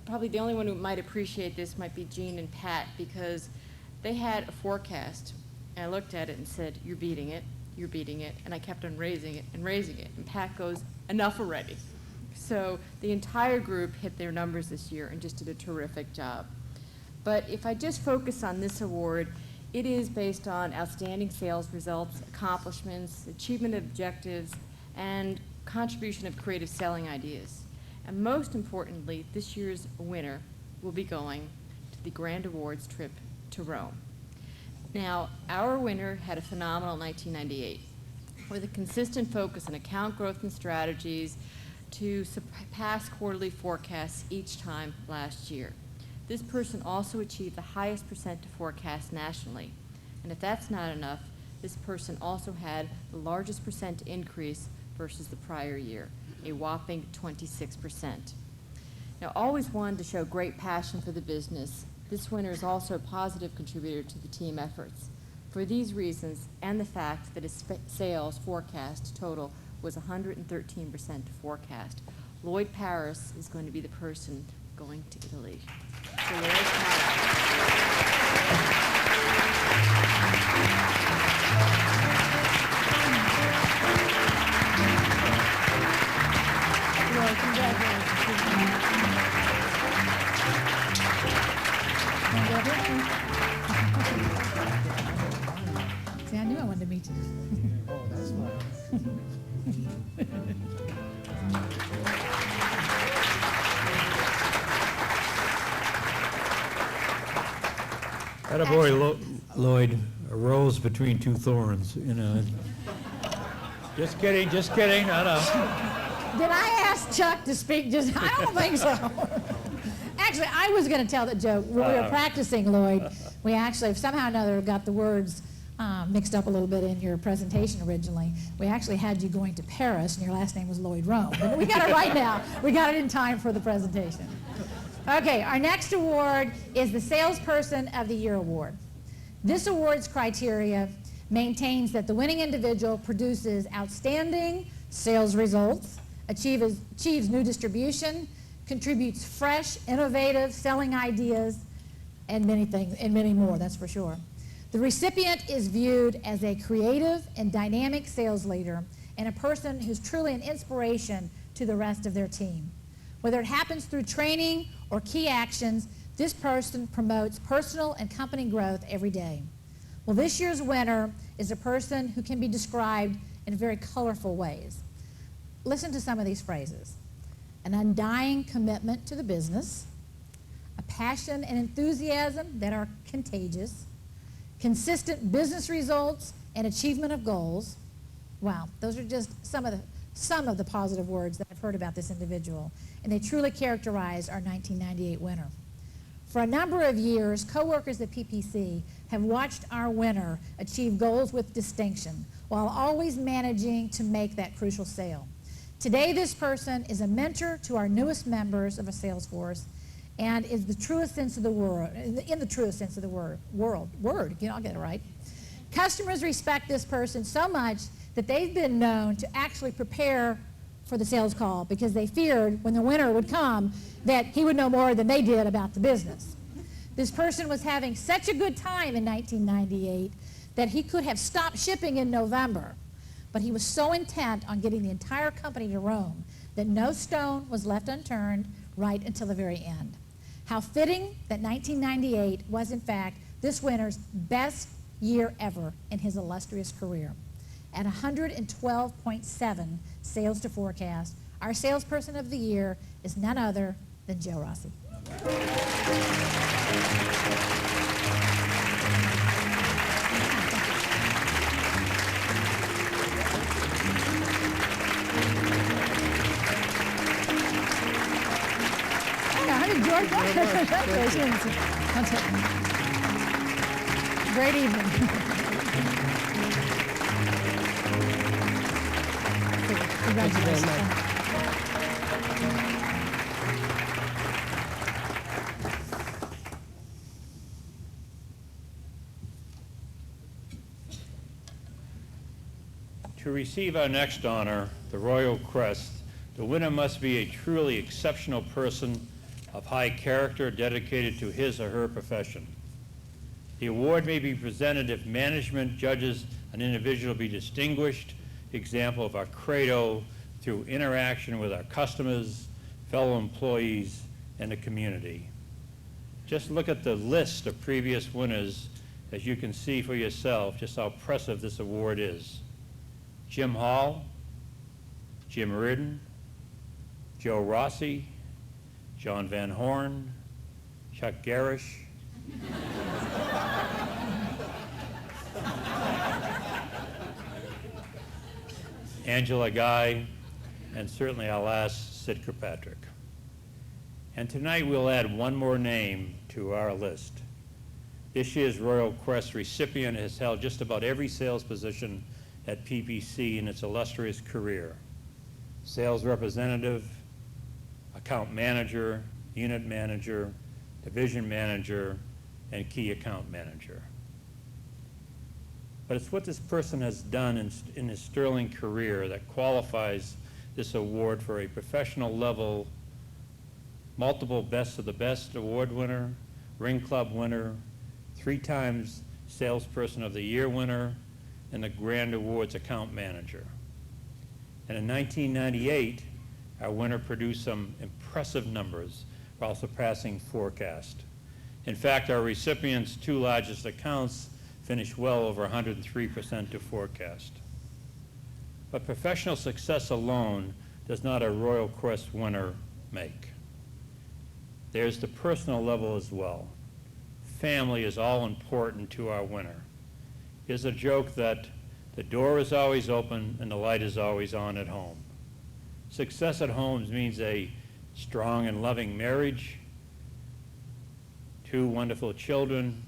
probably the only one who might appreciate this might be Jean and Pat, because they had a forecast, and I looked at it and said, you're beating it, and I kept on raising it, and Pat goes, enough already. So the entire group hit their numbers this year and just did a terrific job. But if I just focus on this award, it is based on outstanding sales results, accomplishments, achievement of objectives, and contribution of creative selling ideas. And most importantly, this year's winner will be going to the Grand Awards trip to Rome. Now, our winner had a phenomenal 1998 with a consistent focus on account growth and strategies to surpass quarterly forecasts each time last year. This person also achieved the highest percent to forecast nationally. And if that's not enough, this person also had the largest percent increase versus the prior year, a whopping 26%. Now, always wanted to show great passion for the business, this winner is also a positive contributor to the team efforts. For these reasons, and the fact that his sales forecast total was 113% to forecast, Lloyd Paris is going to be the person going to Italy. So Lloyd Lloyd, congratulations. See, I knew I wanted to meet you. Oh, that's nice. Attaboy, Lloyd, a rose between two thorns, you know. Just kidding, I know. Did I ask Chuck to speak just, I don't think so. Actually, I was going to tell that joke. When we were practicing, Lloyd, we actually somehow or another got the words mixed up a little bit in your presentation originally. We actually had you going to Paris, and your last name was Lloyd Rome. But we got it right now. We got it in time for the presentation. Okay, our next award is the Salesperson of the Year Award. This award's criteria maintains that the winning individual produces outstanding sales results, achieves new distribution, contributes fresh, innovative selling ideas, and many things, and many more, that's for sure. The recipient is viewed as a creative and dynamic sales leader and a person who's truly an inspiration to the rest of their team. Whether it happens through training or key actions, this person promotes personal and company growth every day. Well, this year's winner is a person who can be described in very colorful ways. Listen to some of these phrases. An undying commitment to the business, a passion and enthusiasm that are contagious, consistent business results and achievement of goals. Wow, those are just some of the positive words that I've heard about this individual, and they truly characterize our 1998 winner. For a number of years, coworkers at PPC have watched our winner achieve goals with distinction while always managing to make that crucial sale. Today, this person is a mentor to our newest members of a sales force and is the truest sense of the word, in the truest sense of the word, I'll get it right. Customers respect this person so much that they've been known to actually prepare for the sales call because they feared when the winner would come that he would know more than they did about the business. This person was having such a good time in 1998 that he could have stopped shipping in November, but he was so intent on getting the entire company to Rome that no stone was left unturned right until the very end. How fitting that 1998 was, in fact, this winner's best year ever in his illustrious career. At 112.7 sales to forecast, our Salesperson of the Year is none other than Joe Rossi. George, congratulations. Great evening. Congratulations. To receive our next honor, the Royal Crest, the winner must be a truly exceptional person of high character dedicated to his or her profession. The award may be presented if management judges an individual to be distinguished example of our credo through interaction with our customers, fellow employees, and the community. Just look at the list of previous winners as you can see for yourself just how impressive this award is. Jim Hall, Jim Reardon, Joe Rossi, John Van Horn, Chuck Garish, Angela Guy, and certainly our last, Sid Kirkpatrick. And tonight we'll add one more name to our list. This year's Royal Crest recipient has held just about every sales position at PPC in its illustrious career. Sales representative, account manager, unit manager, division manager, and key account manager. But it's what this person has done in his sterling career that qualifies this award for a professional level, multiple Best of the Best award winner, Ring Club winner, 3 times Salesperson of the Year winner, and the Grand Awards account manager. And in 1998, our winner produced some impressive numbers while surpassing forecast. In fact, our recipient's 2 largest accounts finished well over 103% to forecast. But professional success alone does not a Royal Crest winner make. There's the personal level as well. Family is all important to our winner. There's a joke that the door is always open and the light is always on at home. Success at home means a strong and loving marriage, 2 wonderful children,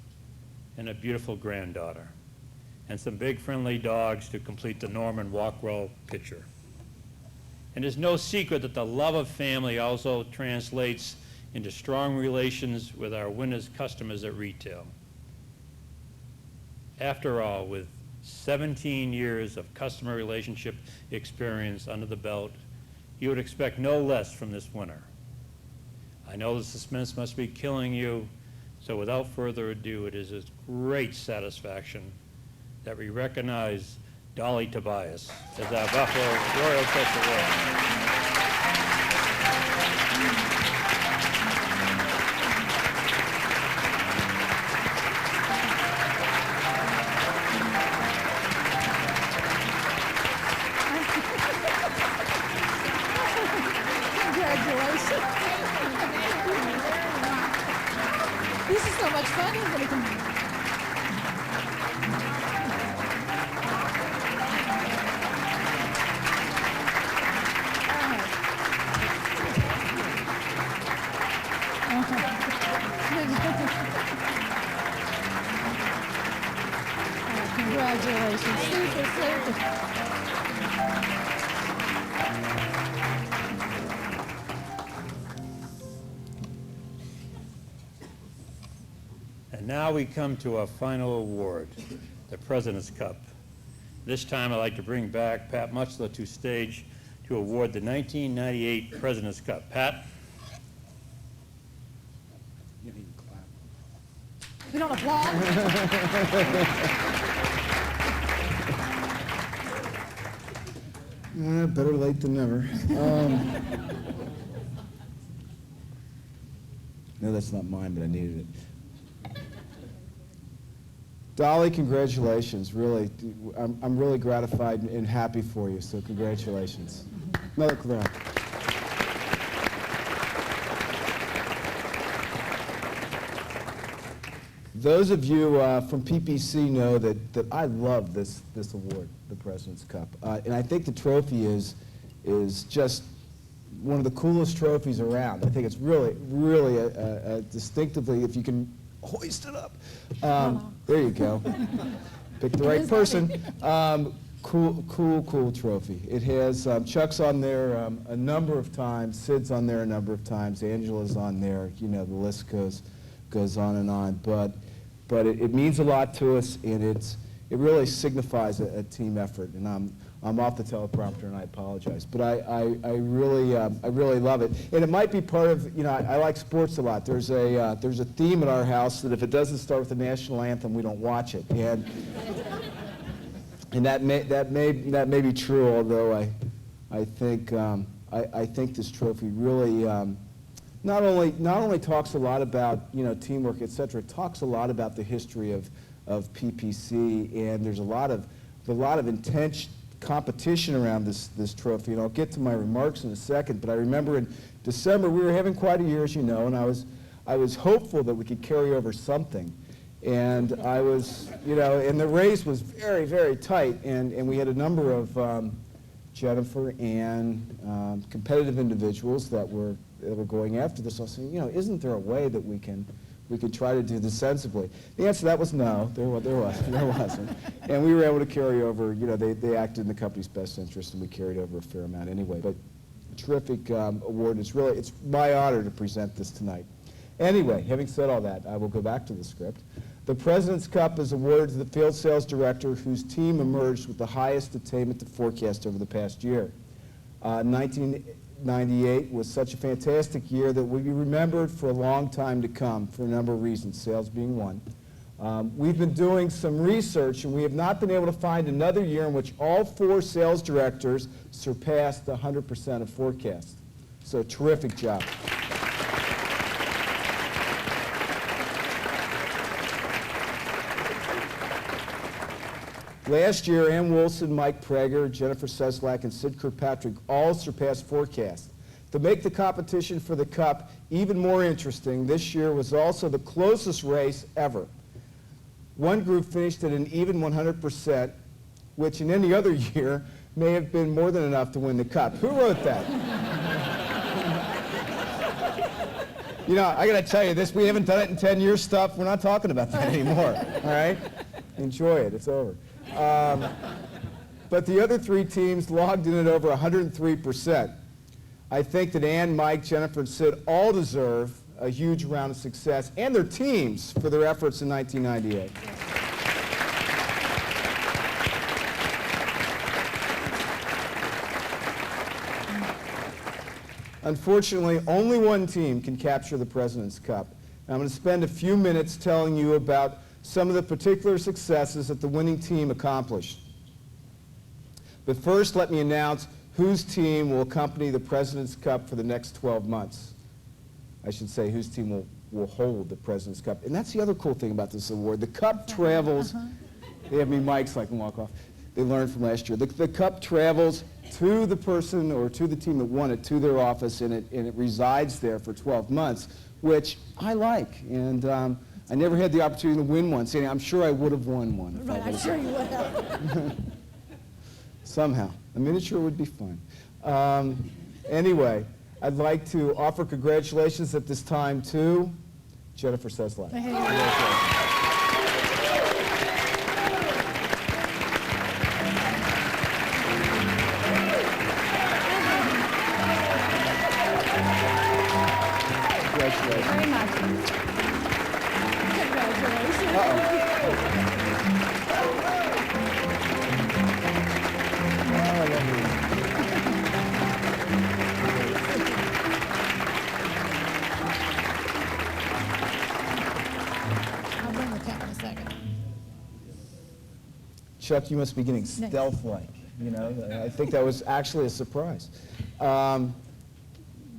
and a beautiful granddaughter, and some big friendly dogs to complete the Norman Rockwell picture. And there's no secret that the love of family also translates into strong relations with our winners' customers at retail. After all, with 17 years of customer relationship experience under the belt, you would expect no less from this winner. I know the suspense must be killing you, so without further ado, it is a great satisfaction that we recognize Dolly Tobias as our Buffalo Royal Crest Award. This is so much fun, isn't it? Congratulations. Super. And now we come to our final award, the President's Cup. This time I'd like to bring back Pat Mutzler to stage to award the 1998 President's Cup. Pat? You didn't clap. We don't applaud? Better late than never. No, that's not mine, but I needed it. Dolly, congratulations. Really, I'm really gratified and happy for you, so congratulations. Another round. Those of you from PPC know that I love this award, the President's Cup. And I think the trophy is just one of the coolest trophies around. I think it's really distinctively, if you can hoist it up. There you go. Pick the right person. Cool trophy. It has Chuck's on there a number of times, Sid's on there a number of times, Angela's on there. You know, the list goes on and on. But it means a lot to us, and it really signifies a team effort. And I'm off the teleprompter, and I apologize. But I really love it. And it might be part of, you know, I like sports a lot. There's a theme in our house that if it doesn't start with the national anthem, we don't watch it. And that may be true, although I think this trophy really not only talks a lot about, you know, teamwork, et cetera, it talks a lot about the history of PPC, and there's a lot of intense competition around this trophy, and I'll get to my remarks in a second. But I remember in December we were having quite a year, as you know, and I was hopeful that we could carry over something, and I was, you know, and the race was very, very tight, and we had a number of Jennifer and competitive individuals that were going after this. I was saying, you know, isn't there a way that we can try to do this sensibly? The answer to that was no, there wasn't. And we were able to carry over, you know, they acted in the company's best interest, and we carried over a fair amount anyway. But terrific award. It's my honor to present this tonight. Anyway, having said all that, I will go back to the script. The President's Cup is awarded to the field sales director whose team emerged with the highest attainment to forecast over the past year. 1998 was such a fantastic year that will be remembered for a long time to come for a number of reasons, sales being one. We've been doing some research, and we have not been able to find another year in which all 4 sales directors surpassed 100% of forecast. So terrific job. Last year, Ann Wilson, Mike Prager, Jennifer Seslak, and Sid Kirkpatrick all surpassed forecast. To make the competition for the Cup even more interesting, this year was also the closest race ever. One group finished at an even 100%, which in any other year may have been more than enough to win the Cup. Who wrote that? You know, I got to tell you, we haven't done it in 10 years stuff. We're not talking about that anymore, all right? Enjoy it. It's over. But the other 3 teams logged in at over 103%. I think that Ann, Mike, Jennifer, and Sid all deserve a huge round of success, and their teams for their efforts in 1998. Unfortunately, only one team can capture the President's Cup. And I'm going to spend a few minutes telling you about some of the particular successes that the winning team accomplished. But first, let me announce whose team will accompany the President's Cup for the next 12 months. I should say whose team will hold the President's Cup. And that's the other cool thing about this award. The Cup travels, they have me mics so I can walk off. They learned from last year. The Cup travels to the person or to the team that won it, to their office, and it resides there for 12 months, which I like. And I never had the opportunity to win one. See, I'm sure I would have won one. Right, I'm sure you would have. Somehow. A miniature would be fun. Anyway, I'd like to offer congratulations at this time to Jennifer Seslak. Congratulations. Very much. I'll bring the cup in a second. Chuck, you must be getting stealth-like. You know, I think that was actually a surprise.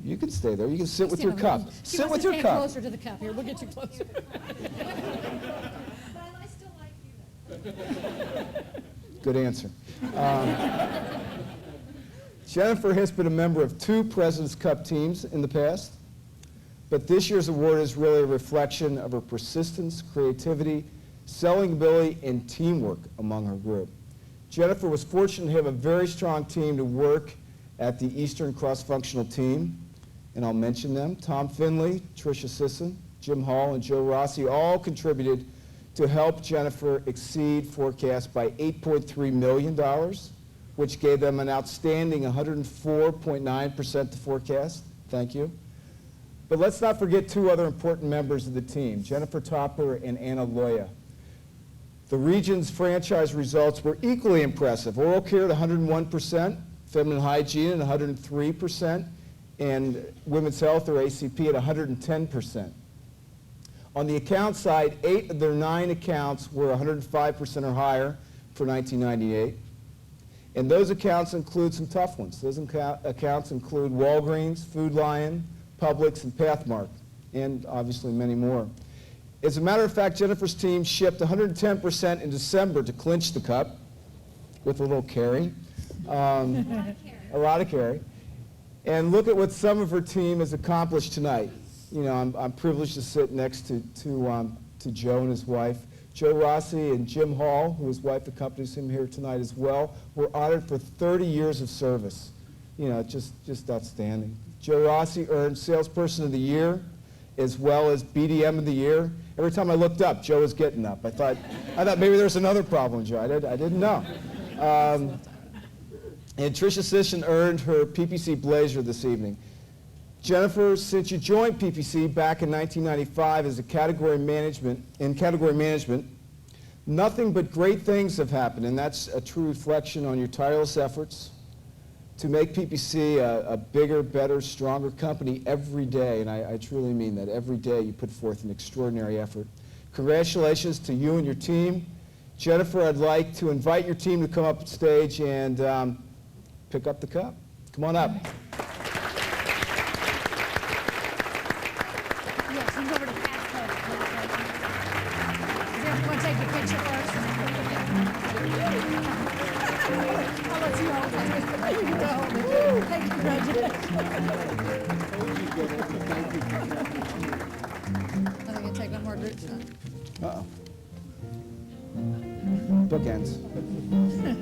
You can stay there. You can sit with your cup. Sit with your cup. Closer to the cup. Here, we'll get you closer. Good answer. Jennifer has been a member of 2 President's Cup teams in the past, but this year's award is really a reflection of her persistence, creativity, selling ability, and teamwork among her group. Jennifer was fortunate to have a very strong team to work at the Eastern cross-functional team, and I'll mention them. Tom Finley, Tricia Sisson, Jim Hall, and Joe Rossi all contributed to help Jennifer exceed forecast by $8.3 million, which gave them an outstanding 104.9% to forecast. Thank you. But let's not forget 2 other important members of the team, Jennifer Topper and Anna Loya. The region's franchise results were equally impressive. Oral care at 101%, feminine hygiene at 103%, and women's health, or ACP, at 110%. On the account side, 8 of their 9 accounts were 105% or higher for 1998. And those accounts include some tough ones. Those accounts include Walgreens, Food Lion, Publix, and Pathmark, and obviously many more. As a matter of fact, Jennifer's team shipped 110% in December to clinch the cup with a little carry. A lot of carry. And look at what some of her team has accomplished tonight. You know, I'm privileged to sit next to Joe and his wife. Joe Rossi and Jim Hall, who his wife accompanies him here tonight as well, were honored for 30 years of service. You know, just outstanding. Joe Rossi earned Salesperson of the Year as well as BDM of the Year. Every time I looked up, Joe was getting up. I thought maybe there was another problem, Joe. I didn't know. And Tricia Sisson earned her PPC Blazer this evening. Jennifer, since you joined PPC back in 1995 as a category management, nothing but great things have happened, and that's a true reflection on your tireless efforts to make PPC a bigger, better, stronger company every day, and I truly mean that. Every day you put forth an extraordinary effort. Congratulations to you and your team. Jennifer, I'd like to invite your team to come up on stage and pick up the cup. Come on up. Yes, you go over to Pat's podium. Does everyone take your picture first? I'll let you hold it. You can go hold it. Thank you, congratulations. Are they going to take one more group shot? Uh-oh. Bookends.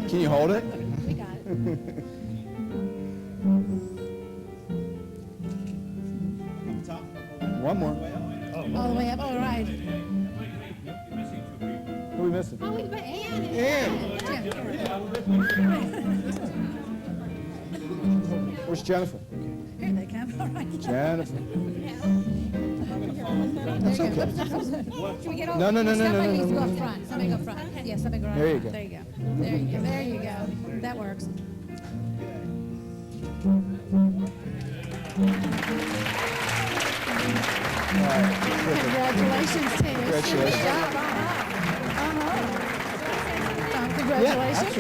Can you hold it? We got it. One more. All the way up, all right. Who are we missing? Oh, wait, but Ann. Where's Jennifer? Here they come, all right. Jennifer. That's okay. Can we get over? No. Somebody needs to go up front. Somebody go front. Yeah, somebody go right. There you go. There you go. There you go. There you go. That works. Congratulations to you. Congratulations. Good job. Congratulations.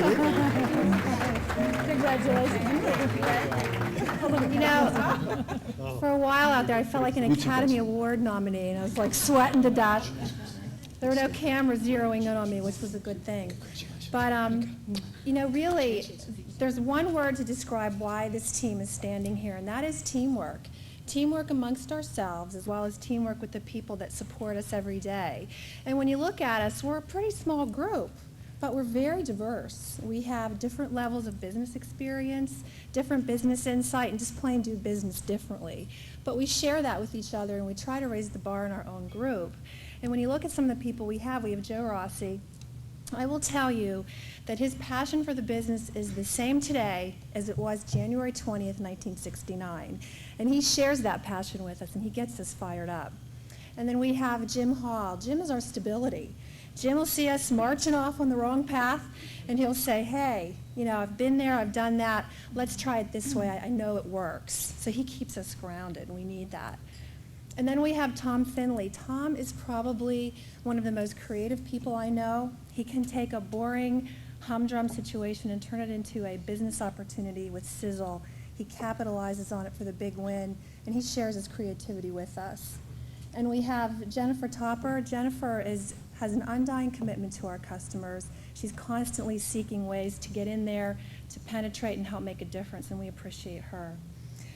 Congratulations. You know, for a while out there, I felt like an Academy Award nominee, and I was like sweating to death. There were no cameras zeroing in on me, which was a good thing. But, you know, really, there's one word to describe why this team is standing here, and that is teamwork. Teamwork amongst ourselves, as well as teamwork with the people that support us every day. And when you look at us, we're a pretty small group, but we're very diverse. We have different levels of business experience, different business insight, and just plain do business differently. But we share that with each other, and we try to raise the bar in our own group. And when you look at some of the people we have Joe Rossi. I will tell you that his passion for the business is the same today as it was January 20th, 1969. And he shares that passion with us, and he gets us fired up. And then we have Jim Hall. Jim is our stability. Jim will see us marching off on the wrong path, and he'll say, hey, you know, I've been there, I've done that, let's try it this way, I know it works. So he keeps us grounded, and we need that. And then we have Tom Finley. Tom is probably one of the most creative people I know. He can take a boring, humdrum situation and turn it into a business opportunity with sizzle. He capitalizes on it for the big win, and he shares his creativity with us. And we have Jennifer Topper. Jennifer has an undying commitment to our customers. She's constantly seeking ways to get in there, to penetrate and help make a difference, and we appreciate her.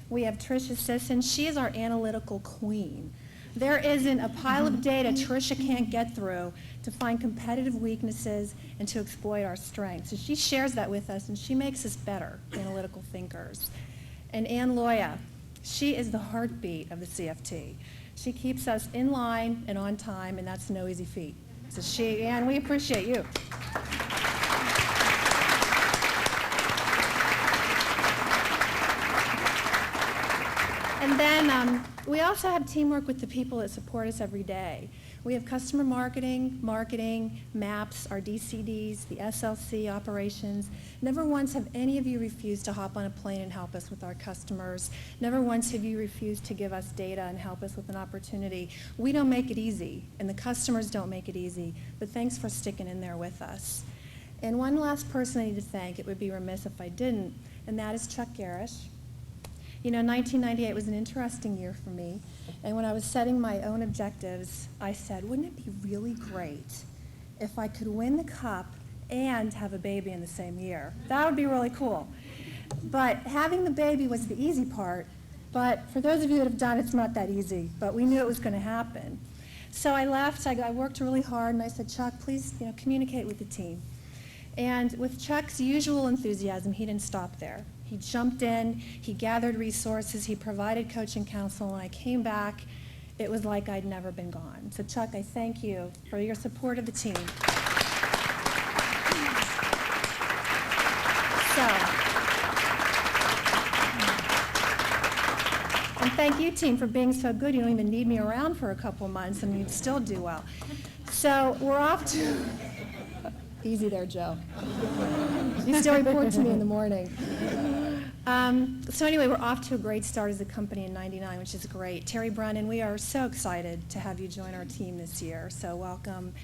We have Tricia Sisson. She is our analytical queen. There isn't a pile of data Tricia can't get through to find competitive weaknesses and to exploit our strengths. So she shares that with us, and she makes us better analytical thinkers. And Ann Loya, she is the heartbeat of the CFT. She keeps us in line and on time, and that's no easy feat. So Ann, we appreciate you. And then we also have teamwork with the people that support us every day. We have customer marketing, maps, our DCDs, the SLC operations. Never once have any of you refused to hop on a plane and help us with our customers. Never once have you refused to give us data and help us with an opportunity. We don't make it easy, and the customers don't make it easy, but thanks for sticking in there with us. And one last person I need to thank, it would be remiss if I didn't, and that is Chuck Garish. You know, 1998 was an interesting year for me, and when I was setting my own objectives, I said, wouldn't it be really great if I could win the cup and have a baby in the same year? That would be really cool. But having the baby was the easy part, but for those of you that have done it, it's not that easy, but we knew it was going to happen. So I left, I worked really hard, and I said, Chuck, please, communicate with the team. And with Chuck's usual enthusiasm, he didn't stop there. He jumped in, he gathered resources, he provided coaching counsel, and when I came back, it was like I'd never been gone. So Chuck, I thank you for your support of the team. And thank you, team, for being so good. You don't even need me around for a couple months, and you'd still do well. So we're off to... Easy there, Joe. You still report to me in the morning. So anyway, we're off to a great start as a company in '99, which is great. Terry Brennan, we are so excited to have you join our team this year, so welcome.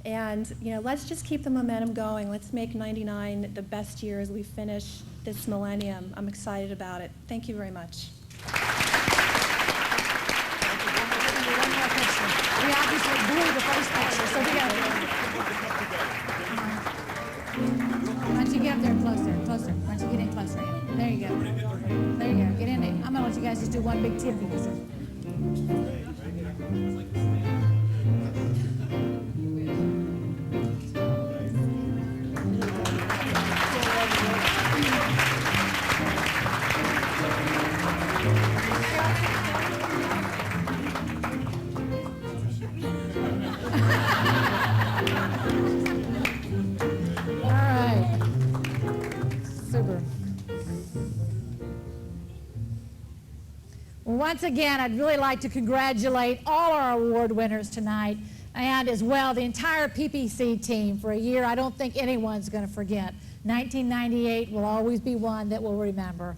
And let's just keep the momentum going. Let's make '99 the best year as we finish this millennium. I'm excited about it. Thank you very much. We obviously blew the first picture, so we got Why don't you get up there closer? Why don't you get in closer? There you go. There you go. Get in there. I'm gonna let you guys just do one big tip because once again, I'd really like to congratulate all our award winners tonight and as well the entire PPC team for a year I don't think anyone's going to forget. 1998 will always be one that we'll remember.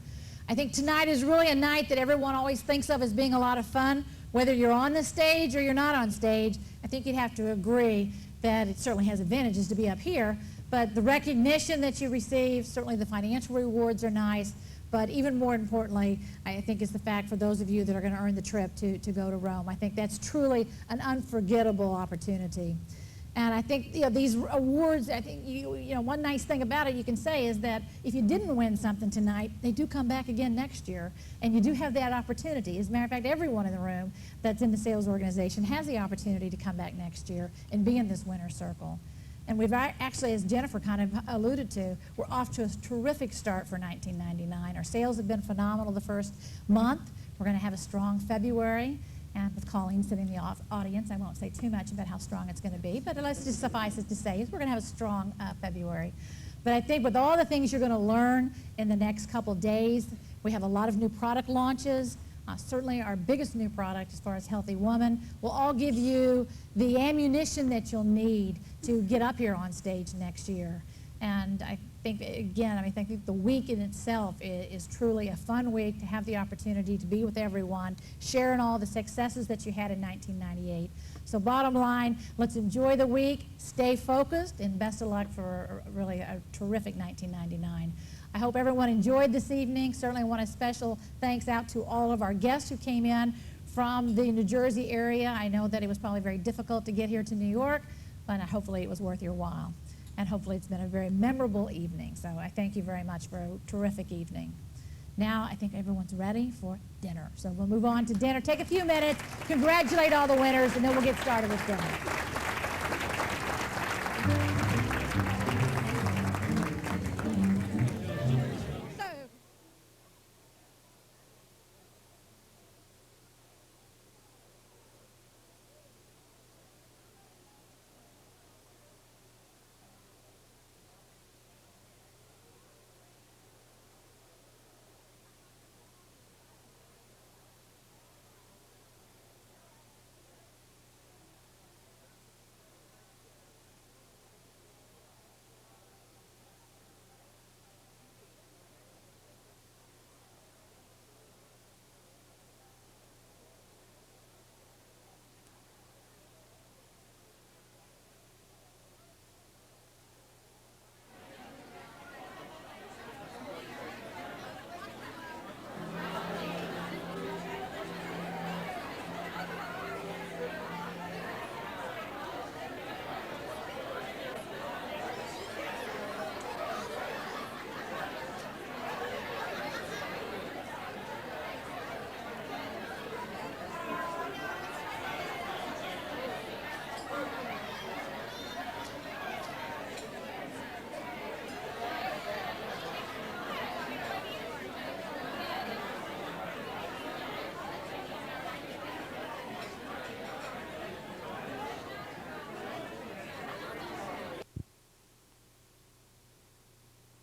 I think tonight is really a night that everyone always thinks of as being a lot of fun. Whether you're on the stage or you're not on stage, I think you'd have to agree that it certainly has advantages to be up here, but the recognition that you receive, certainly the financial rewards are nice. But even more importantly, I think is the fact for those of you that are going to earn the trip to go to Rome. I think that's truly an unforgettable opportunity. And I think these awards, I think one nice thing about it you can say is that if you didn't win something tonight, they do come back again next year. And you do have that opportunity. As a matter of fact, everyone in the room that's in the sales organization has the opportunity to come back next year and be in this winner's circle. And we've actually, as Jennifer kind of alluded to, we're off to a terrific start for 1999. Our sales have been phenomenal the first month. We're going to have a strong February. And with Colleen sitting in the audience, I won't say too much about how strong it's going to be, but let's just suffice it to say is we're going to have a strong February. But I think with all the things you're going to learn in the next couple days, we have a lot of new product launches. Certainly our biggest new product as far as Healthy Woman will all give you the ammunition that you'll need to get up here on stage next year. And I think, again, I think the week in itself is truly a fun week to have the opportunity to be with everyone, sharing all the successes that you had in 1998. So bottom line, let's enjoy the week, stay focused, and best of luck for really a terrific 1999. I hope everyone enjoyed this evening. Certainly want a special thanks out to all of our guests who came in from the New Jersey area. I know that it was probably very difficult to get here to New York, but hopefully it was worth your while. And hopefully it's been a very memorable evening. So I thank you very much for a terrific evening. Now I think everyone's ready for dinner. So we'll move on to dinner. Take a few minutes, congratulate all the winners, and then we'll get started with dinner.